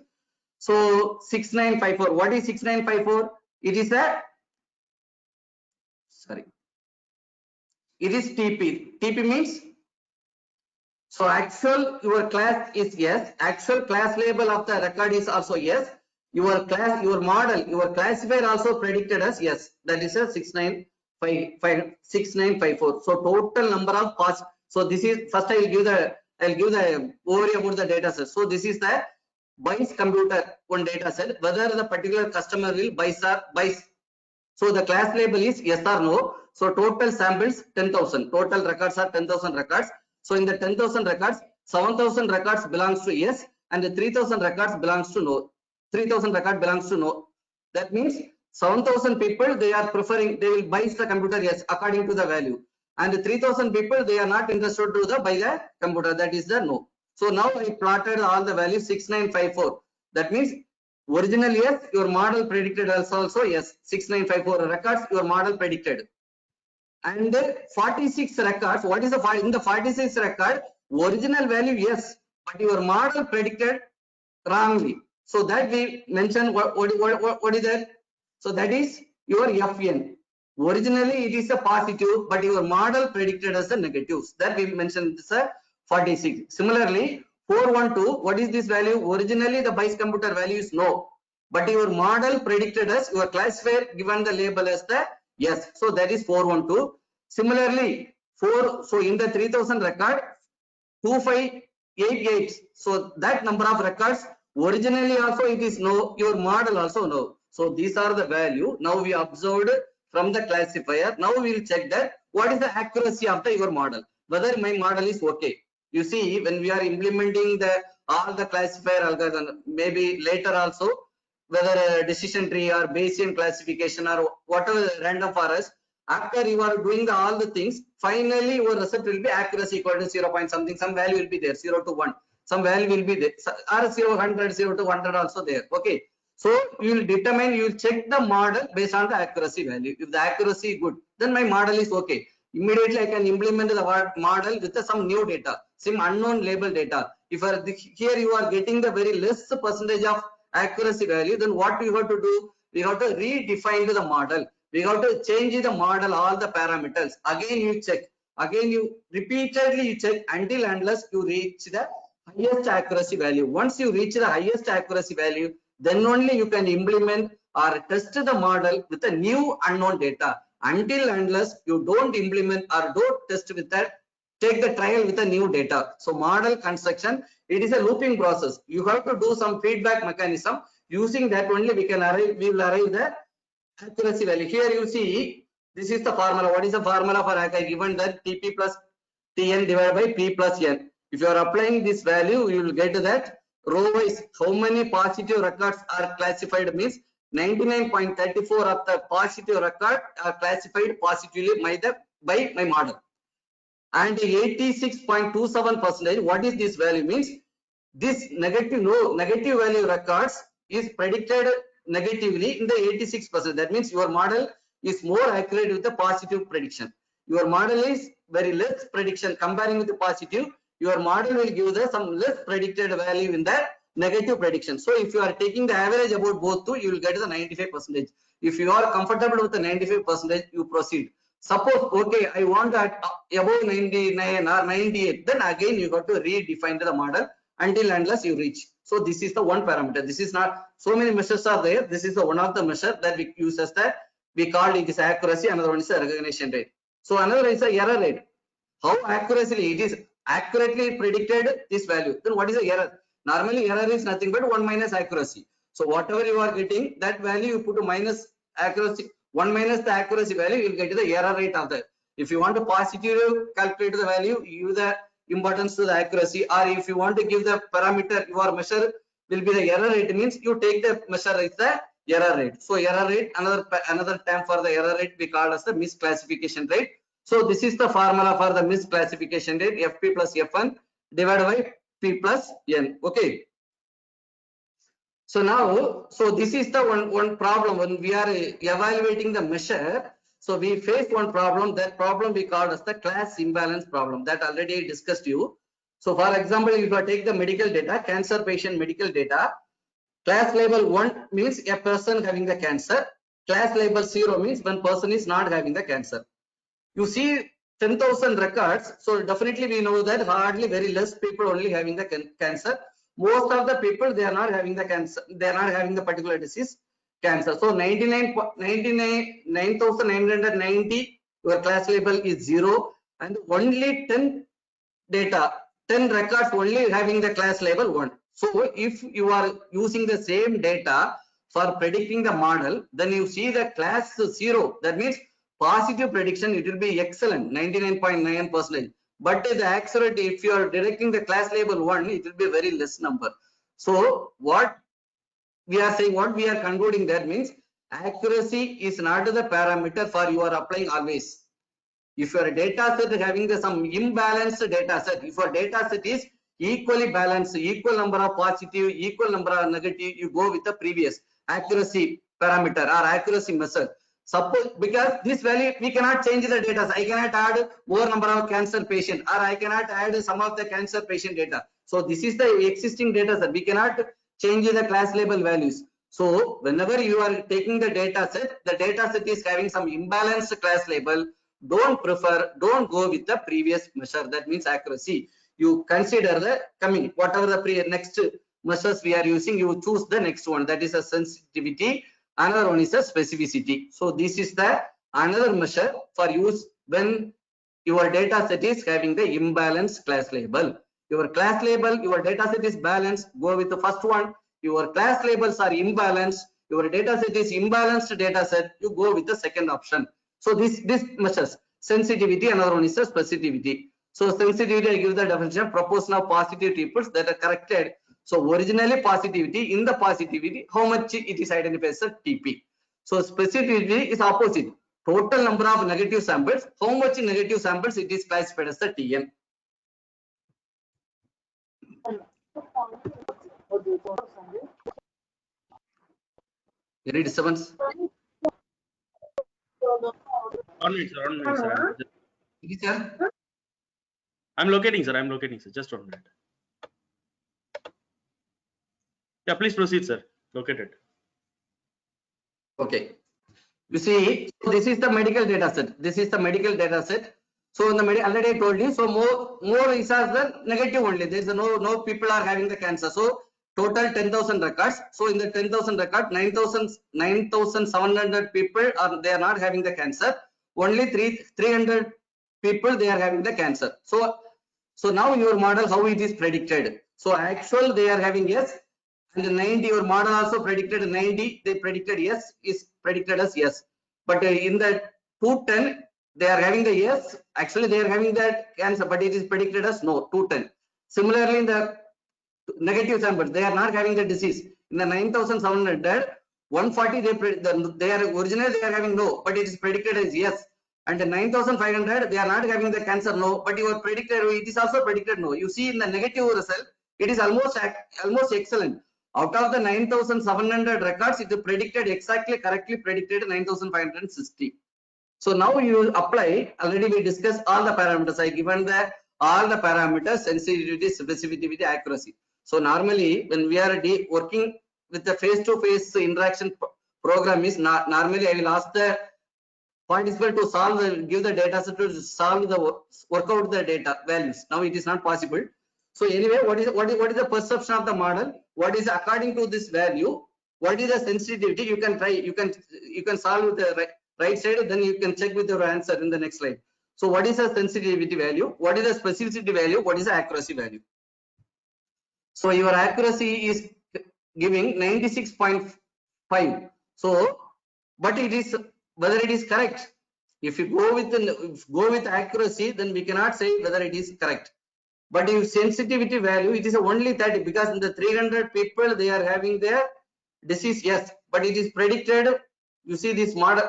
So 6954. What is 6954? It is it is TP. TP means, so actual your class is yes. Actual class label of the record is also yes. Your class, your model, your classifier also predicted as yes. That is a 6954. So total number of pass. So this is first I will give the overview about the data set. So this is the BICE computer one data set, whether the particular customer will BICE or BICE. So the class label is yes or no. So total samples 10,000. Total records are 10,000 records. So in the 10,000 records, 7,000 records belongs to yes and 3,000 records belongs to no. 3,000 record belongs to no. That means 7,000 people, they are preferring, they will buy the computer yes according to the value, and 3,000 people, they are not interested to buy the computer, that is the no. So now I plotted all the values 6954. That means original yes, your model predicted also yes, 6954 records your model predicted. And 46 records, what is the in the 46 record, original value yes, but your model predicted wrongly. So that we mentioned what is that? So that is your Fn. Originally it is a positive, but your model predicted as a negative. That we mentioned this 46. Similarly, 412, what is this value? Originally the BICE computer value is no, but your model predicted as your classifier given the label as the yes. So that is 412. Similarly, so in the 3000 record, 2588. So that number of records, originally also it is no, your model also no. So these are the value. Now we observed from the classifier. Now we will check that what is the accuracy of your model, whether my model is okay. You see, when we are implementing all the classifier algorithm, maybe later also, whether a decision tree or Bayesian classification or whatever random forest, after you are doing all the things, finally your result will be accuracy equal to 0 point something, some value will be there, 0 to 1, some value will be there, or 0 100, 0 to 100 also there. Okay, so you will determine, you will check the model based on the accuracy value. If the accuracy is good, then my model is okay. Immediately I can implement the model with some new data, some unknown label data. If here you are getting the very less percentage of accuracy value, then what we have to do? We have to redefine the model. We have to change the model, all the parameters. Again you check. Again you repeatedly you check until unless you reach the highest accuracy value. Once you reach the highest accuracy value, then only you can implement or test the model with a new unknown data. Until unless you don't implement or don't test with that, take the trial with a new data. So model construction, it is a looping process. You have to do some feedback mechanism. Using that only we will arrive the accuracy value. Here you see, this is the formula. What is the formula for accuracy? Given that TP plus TN divided by P plus N. If you are applying this value, you will get that row wise how many positive records are classified, means 99.34 of the positive record are classified positively by my model, and 86.27%. What is this value? Means this negative value records is predicted negatively in the 86%. That means your model is more accurate with the positive prediction. Your model is very less prediction comparing with the positive. Your model will give the some less predicted value in the negative prediction. So if you are taking the average about both two, you will get the 95%. If you are comfortable with the 95%, you proceed. Suppose, okay, I want that above 99 or 98, then again you got to redefine the model until unless you reach. So this is the one parameter. This is not, so many measures are there. This is the one of the measure that we use as that we call it is accuracy. Another one is the recognition rate. So another is the error rate. How accurately it is accurately predicted this value. Then what is the error? Normally error is nothing but 1 minus accuracy. So whatever you are getting, that value you put to minus accuracy, 1 minus the accuracy value, you will get the error rate of that. If you want to positive calculate the value, you use the importance to the accuracy, or if you want to give the parameter your measure will be the error rate, means you take the measure is the error rate. So error rate, another term for the error rate we call as the misclassification rate. So this is the formula for the misclassification rate, Fp plus Fn divided by P plus N. Okay. So now, so this is the one problem when we are evaluating the measure. So we face one problem. That problem we called as the class imbalance problem. That already discussed you. So for example, if you take the medical data, cancer patient medical data, class label 1 means a person having the cancer. Class label 0 means one person is not having the cancer. You see 10,000 records. So definitely we know that hardly very less people only having the cancer. Most of the people, they are not having the cancer. They are not having the particular disease cancer. So 9,990 your class label is 0, and only 10 records only having the class label 1. So if you are using the same data for predicting the model, then you see the class 0. That means positive prediction, it will be excellent, 99.9%. but the accuracy, if you are directing the class label 1, it will be very less number. So what we are saying, what we are concluding, that means accuracy is not the parameter for you are applying always. If your data set is having some imbalanced data set, if your data set is equally balanced, equal number of positive, equal number of negative, you go with the previous accuracy parameter or accuracy measure. Suppose, because this value we cannot change the data, I cannot add more number of cancer patient, or I cannot add some of the cancer patient data. So this is the existing data set, we cannot change the class label values. So whenever you are taking the data set is having some imbalanced class label, don't go with the previous measure, that means accuracy. You consider the coming, whatever the next measures we are using, you choose the next one, that is a sensitivity, another one is a specificity. So this is the another measure for use when your data set is having the imbalanced class label. Your class label, your data set is balanced, go with the first one. Your class labels are imbalanced, your data set is imbalanced data set, you go with the second option. So this measures sensitivity, another one is the specificity. So sensitivity, I give the definition, proportion of positive tuples that are corrected. So originally positivity, in the positivity, how much it is identified as a TP. So specificity is opposite. Total number of negative samples, how much negative samples it is classified as a TN. Any disturbance? 1 minute, sir. 1 minute, sir. Yes, sir. I'm locating, sir. I'm locating, sir. Just 1 minute. Yeah, please proceed, sir. Located. Okay. You see, so this is the medical data set. This is the medical data set. So in the already I told you. So more is as the negative only. There is no people are having the cancer. So total 10,000 records. So in the 10,000 record, 9,700 people they are not having the cancer. Only 300 people they are having the cancer. So now your model, how it is predicted. So actual they are having yes, and 90 your model also predicted 90. They predicted yes, is predicted as yes. But in the 210 they are having the yes. Actually they are having that cancer, but it is predicted as no 210. Similarly in the negative samples, they are not having the disease. In the 9,700, 140 they are originally they are having no, but it is predicted as yes. And the 9,500 they are not having the cancer no, but you are predicted it is also predicted no. You see in the negative result, it is almost excellent. Out of the 9,700 records, it is predicted exactly correctly predicted 9,560. So now you apply, already we discussed all the parameters. I given all the parameters, sensitivity, specificity, accuracy. So normally when we are working with the face-to-face interaction program is not normally I will ask the participant to give the data set to work out the data values. Now it is not possible. So anyway, what is the perception of the model? What is according to this value? What is the sensitivity? You can try. You can solve with the right side. Then you can check with your answer in the next slide. So what is the sensitivity value? What is the specificity value? What is the accuracy value? So your accuracy is giving 96.5. So, but it is whether it is correct. If you go with accuracy, then we cannot say whether it is correct. But if sensitivity value, it is only 30 because in the 300 people they are having their disease, yes, but it is predicted. You see this model,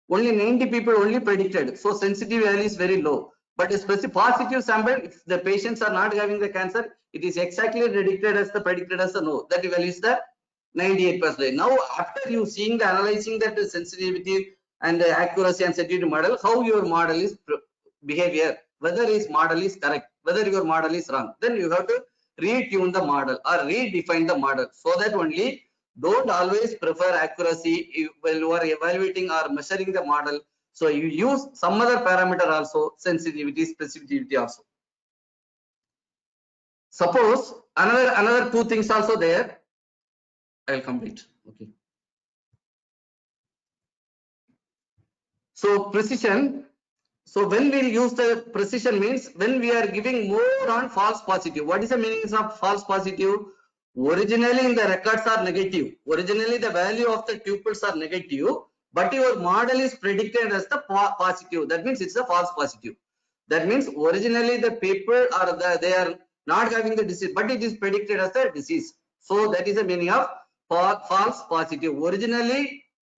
only 90 people only predicted. So sensitivity value is very low. But a specific positive sample, if the patients are not having the cancer, it is exactly predicted as the no. That value is the 98%. Now after you seeing the analyzing that the sensitivity and the accuracy and sensitivity model, how your model is behavior, whether his model is correct, whether your model is wrong, then you have to retune the model or redefine the model. So that only don't always prefer accuracy when you are evaluating or measuring the model. So you use some other parameter also, sensitivity, specificity also. Suppose another two things also there. I'll complete. Okay. So precision. So when we use the precision means when we are giving more on false positive. What is the meaning of false positive? Originally the records are negative. Originally the value of the tuples are negative, but your model is predicted as the positive. That means it's a false positive. That means originally the people are they are not having the disease, but it is predicted as a disease. So that is the meaning of false positive. Originally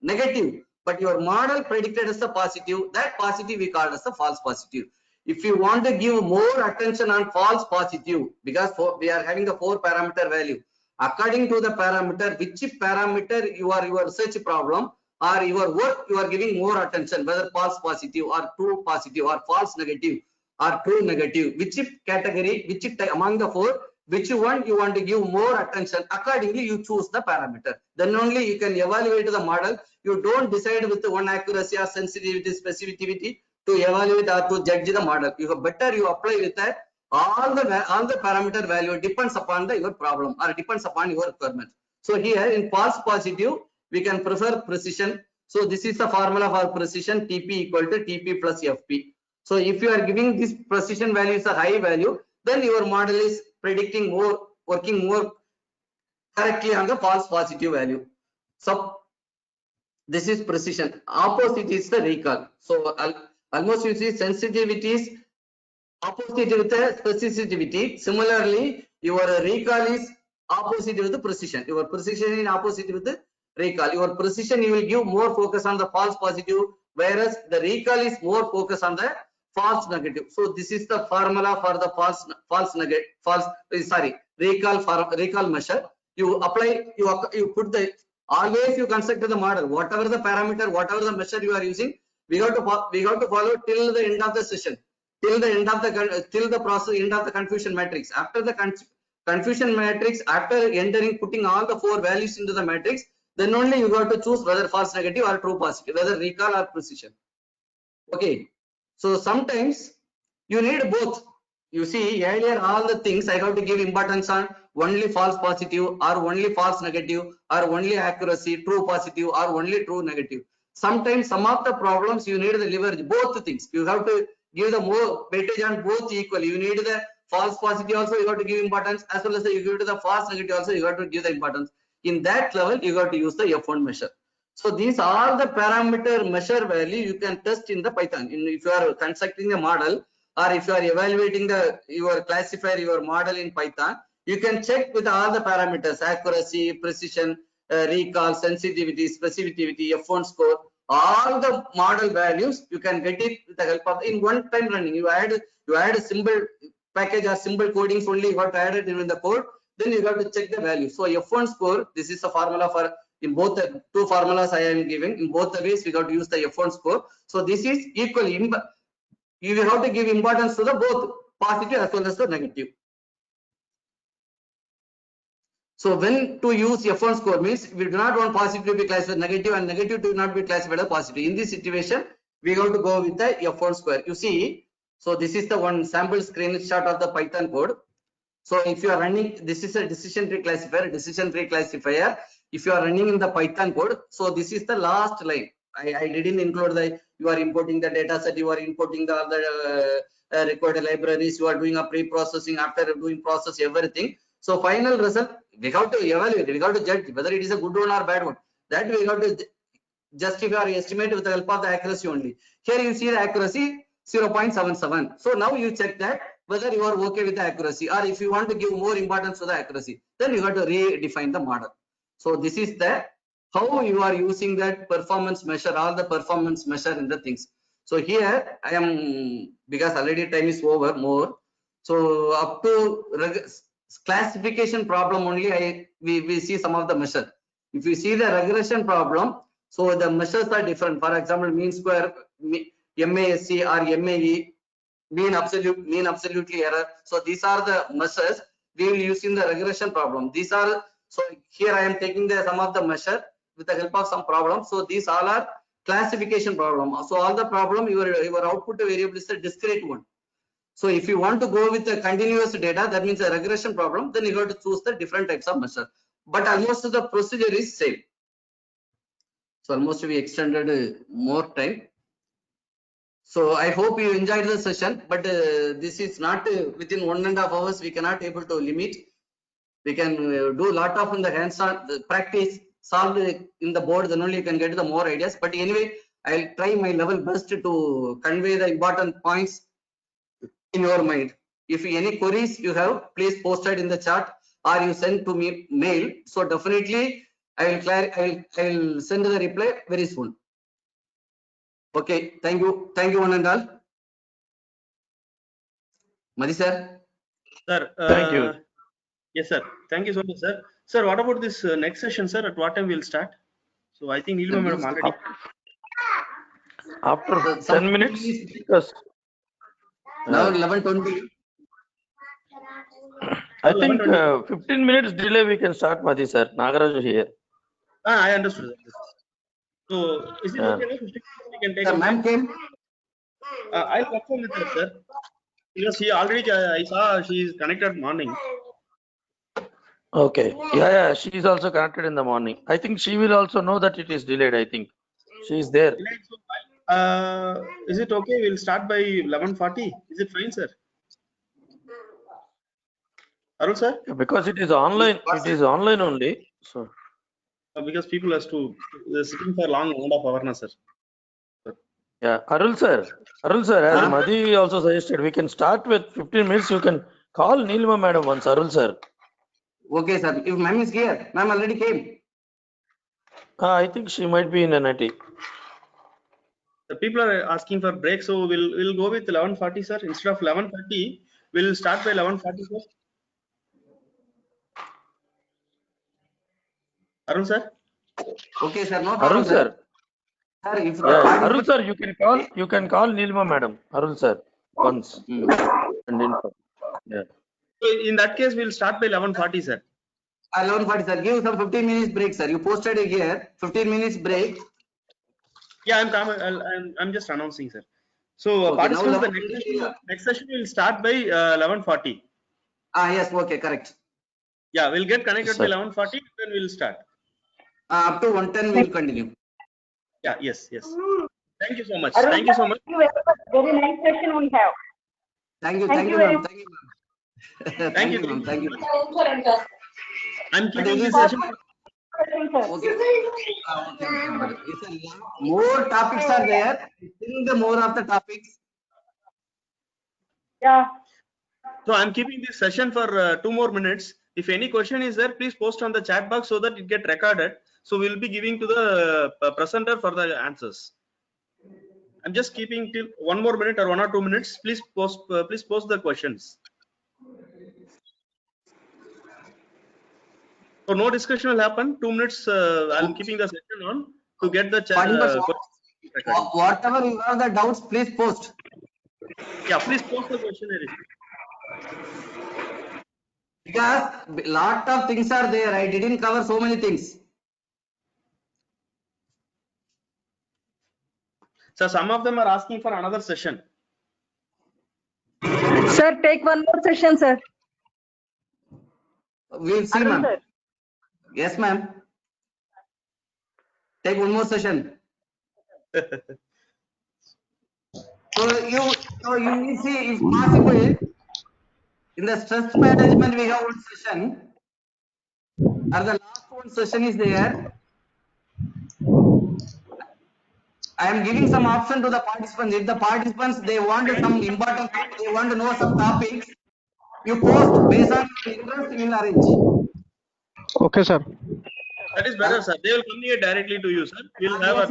negative, but your model predicted as a positive. That positive we call as a false positive. If you want to give more attention on false positive, because we are having the 4 parameter value, according to the parameter, which parameter your research problem or your work you are giving more attention, whether false positive or true positive or false negative or true negative, which category, which among the 4, which one you want to give more attention, accordingly you choose the parameter. Then only you can evaluate the model. You don't decide with one accuracy or sensitivity, specificity to evaluate or to judge the model. You better you apply with that all the parameter value depends upon your problem or depends upon your requirement. So here in false positive we can prefer precision. So this is the formula for precision, TP equal to TP plus FP. So if you are giving this precision value is a high value, then your model is predicting more, working more correctly on the false positive value. So this is precision. Opposite is the recall. So almost you see sensitivity is opposite with the specificity. Similarly, your recall is opposite with the precision. Your precision is opposite with the recall. Your precision you will give more focus on the false positive, whereas the recall is more focus on the false negative. So this is the formula for the recall measure. You apply, you put the, always you construct the model, whatever the parameter, whatever the measure you are using, we got to follow till the end of the session, till the end of the process, end of the confusion matrix. After the confusion matrix, after entering, putting all the 4 values into the matrix, then only you got to choose whether false negative or true positive, whether recall or precision. Okay, so sometimes you need both. You see, earlier all the things I have to give importance on only false positive or only false negative or only accuracy, true positive or only true negative. Sometimes some of the problems you need the leverage both things. You have to give the more weightage on both equally. You need the false positive also you got to give importance, as well as you give to the false negative also you got to give the importance. In that level you got to use the F1 measure. So these are the parameter measure value you can test in the Python. If you are constructing a model or if you are evaluating your classifier, your model in Python, you can check with all the parameters: accuracy, precision, recall, sensitivity, specificity, F1 score, all the model values you can get it with the help of in one time running. You add a symbol package or symbol codings only you have to add it in the code, then you got to check the value. So F1 score, this is a formula for, in both the 2 formulas I am giving, in both the ways we got to use the F1 score. So this is equally, you will have to give importance to the both positive as well as the negative. So when to use F1 score means we do not want positive to be classified negative and negative to not be classified as positive. In this situation, we have to go with the F1 square. You see, so this is the one sample screenshot of the Python code. So if you are running, this is a decision tree classifier. If you are running in the Python code, so this is the last line. I didn't include the, you are importing the data set, you are importing the required libraries, you are doing a pre-processing, after doing process everything. So final result, we have to evaluate, we have to judge whether it is a good one or bad one. That we have to justify or estimate with the help of the accuracy only. Here you see the accuracy 0.77. So now you check that whether you are okay with the accuracy, or if you want to give more importance to the accuracy, then you have to redefine the model. So this is the how you are using that performance measure, all the performance measure in the things. So here I am, because already time is over more. So up to classification problem only we see some of the measure. If you see the regression problem, so the measures are different. For example, mean square, MASC or MAE, mean absolutely error. So these are the measures we will use in the regression problem. These are, so here I am taking some of the measure with the help of some problems. So these all are classification problem. So all the problem your output variable is a discrete one. So if you want to go with the continuous data, that means a regression problem, then you have to choose the different types of measure. But almost the procedure is same. So almost we extended more time. So I hope you enjoyed the session, but this is not within 1.5 hours. We cannot able to limit. We can do a lot of in the hands-on practice, solve in the board. Then only you can get the more ideas. But anyway, I'll try my level best to convey the important points in your mind. If any queries you have, please post it in the chat or you send to me mail. So definitely I will send the reply very soon. Okay, thank you one and all. Madhi sir. Sir, Thank you. yes, sir. Thank you so much, sir. Sir, what about this next session, sir? At what time we'll start? So I think Nilima madam already. After Some 10 minutes, minutes. because Now 11:20. I think 11:20. 15 minutes delay we can start, Madhi sir. Nagaraju here. I understood. So is it Yeah. okay? No? 15 minutes we can take The our ma'am time. came. I'll confirm with her, sir. Because she already, I saw she is connected morning. Okay. Yeah. She is also connected in the morning. I think she will also know that it is delayed. I think she is there. Is it okay? We'll start by 11:40. Is it fine, sir? Arul, sir? Because it is online. It is online only. So Because people has to sitting for long 1.5 hours, na, sir. yeah, Arul sir, as Madhi also suggested, we can start with 15 minutes. You can call Nilima madam once, Arul sir. Okay, sir. If ma'am is here, ma'am already came. I think she might be in NIT. The people are asking for break, so we'll go with 11:40, sir. Instead of 11:30, we'll start by 11:40, sir. Arun, sir? Okay, sir. No Arul problem, sir. Sir, if the Yeah, participant- Arul sir, you can call Nilima madam, Arul sir, once. And inform. Yeah. So in that case, we'll start by 11:40, sir. 11:40, sir. Give some 15 minutes break, sir. You posted it here. 15 minutes break. Yeah, I'm just announcing, sir. So Okay, participants, now the next session will start by 11:40. Yes, okay, correct. Yeah, we'll get connected Yes, by sir. 11:40, then we'll start. Up to 1:10 we will continue. Yeah, yes. Thank you so much. Thank you so much. Thank you very much. Very nice session we have. Thank you, Thank you very ma'am. much. Thank you, ma'am. Thank you, ma'am. Thank you. I'm keeping this this is- session. Okay. Okay. But it's more topics are there. Still the more of the topics. Yeah. So I'm keeping this session for 2 more minutes. If any question is there, please post on the chat box so that it get recorded. So we'll be giving to the presenter for the answers. I'm just keeping till 1 more minute or 1 or 2 minutes. Please post the questions. So no discussion will happen. 2 minutes. I'm keeping the session on to get the chat. Whatever you have the doubts, please post. Yeah, please post the question. Because lot of things are there. I didn't cover so many things. So some of them are asking for another session. Sir, take one more session, sir. We'll see, Arun, ma'am. sir. Yes, ma'am. Take one more session. So you see, if possible, in the stress management we have one session, or the last one session is there. I am giving some option to the participants. If the participants they want some important, they want to know some topics, you post based on your interest, we will arrange. Okay, sir. That is better, sir. They will communicate directly to you, sir. We'll have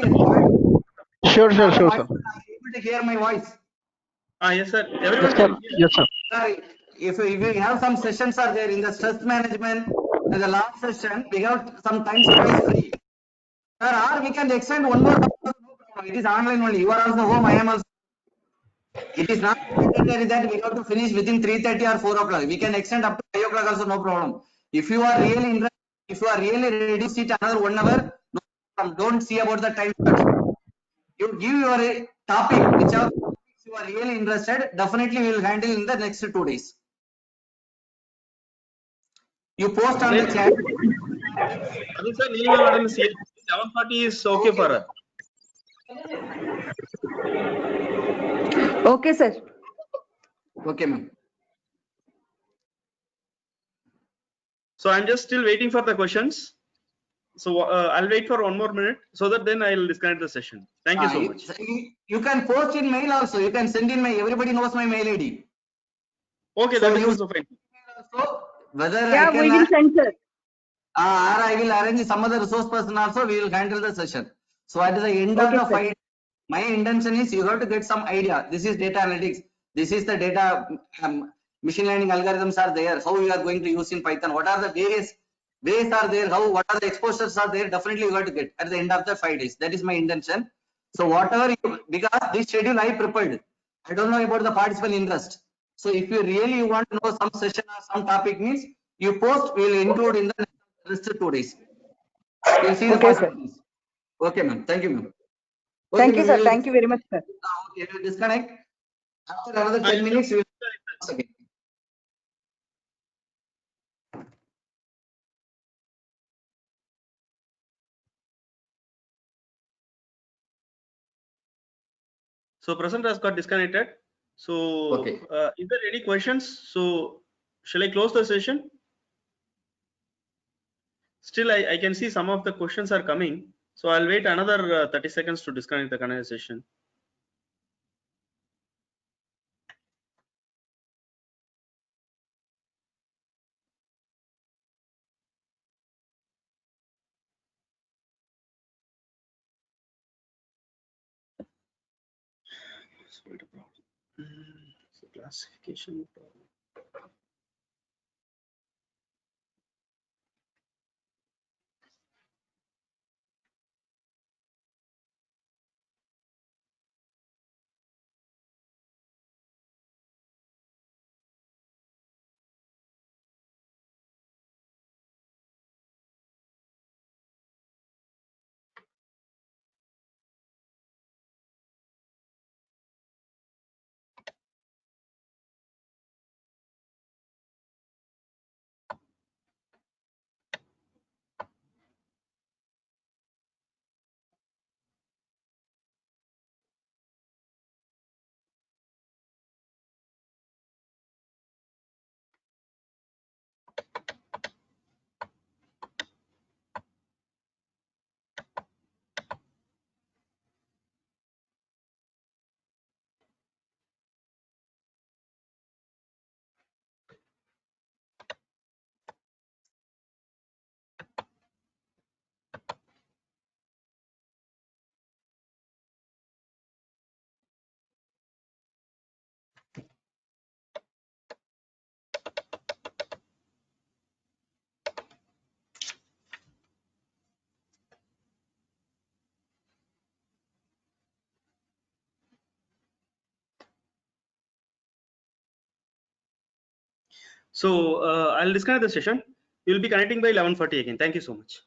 Sure, sir. Are you able to hear my voice? Yes, sir. Everyone Yes, sir. can hear. Yes, sir. Sir, if we have some sessions are there in the stress management, and the last session we have some time slot is free. Sir, or we can extend one more. It is online only. You are also home. I am also. It is not mandatory that we have to finish within 3:30 or 4 o'clock. We can extend up to 5 o'clock also, no problem. If you are really interested, if you are really ready to sit another 1 hour, no problem. Don't see about the time slot. You give your topic, whichever you are really interested, definitely we will handle in the next 2 days. You post on the chat. Arun sir, Nilima madam is here. 7:40 is okay for her. Okay, sir. Okay, ma'am. So I'm just still waiting for the questions. So I'll wait for 1 more minute so that then I'll disconnect the session. Thank you so much. You can post in mail also. You can send in my. Everybody knows my mail ID. Okay, So that is you also fine. also whether Yeah, I we can will send, sir. or I will arrange some other resource person also, we will handle the session. So at the end Okay, of the sir. 5, my intention is you have to get some idea. This is data analytics. This is the data machine learning algorithms are there. How you are going to use in Python? What are the various ways are there? What are the exposures are there? Definitely you have to get at the end of the 5 days. That is my intention. So whatever you, because this schedule I prepared. I don't know about the participant interest. So if you really want to know some session or some topic means you post, we will include in the rest of 2 days. You will see the Okay, sir. possibilities. Okay, ma'am. Thank you, ma'am. Okay, Thank you, ma'am, sir. we will, Thank you very much, sir. okay, we will disconnect. After another I 10 minutes, we will once again. So presenter has got disconnected. So Okay. is there any questions? So shall I close the session? Still, I can see some of the questions are coming. So I'll wait another 30 seconds to disconnect the conversation. So classification problem. So I'll disconnect the session. You'll be connecting by 11:40 again. Thank you so much.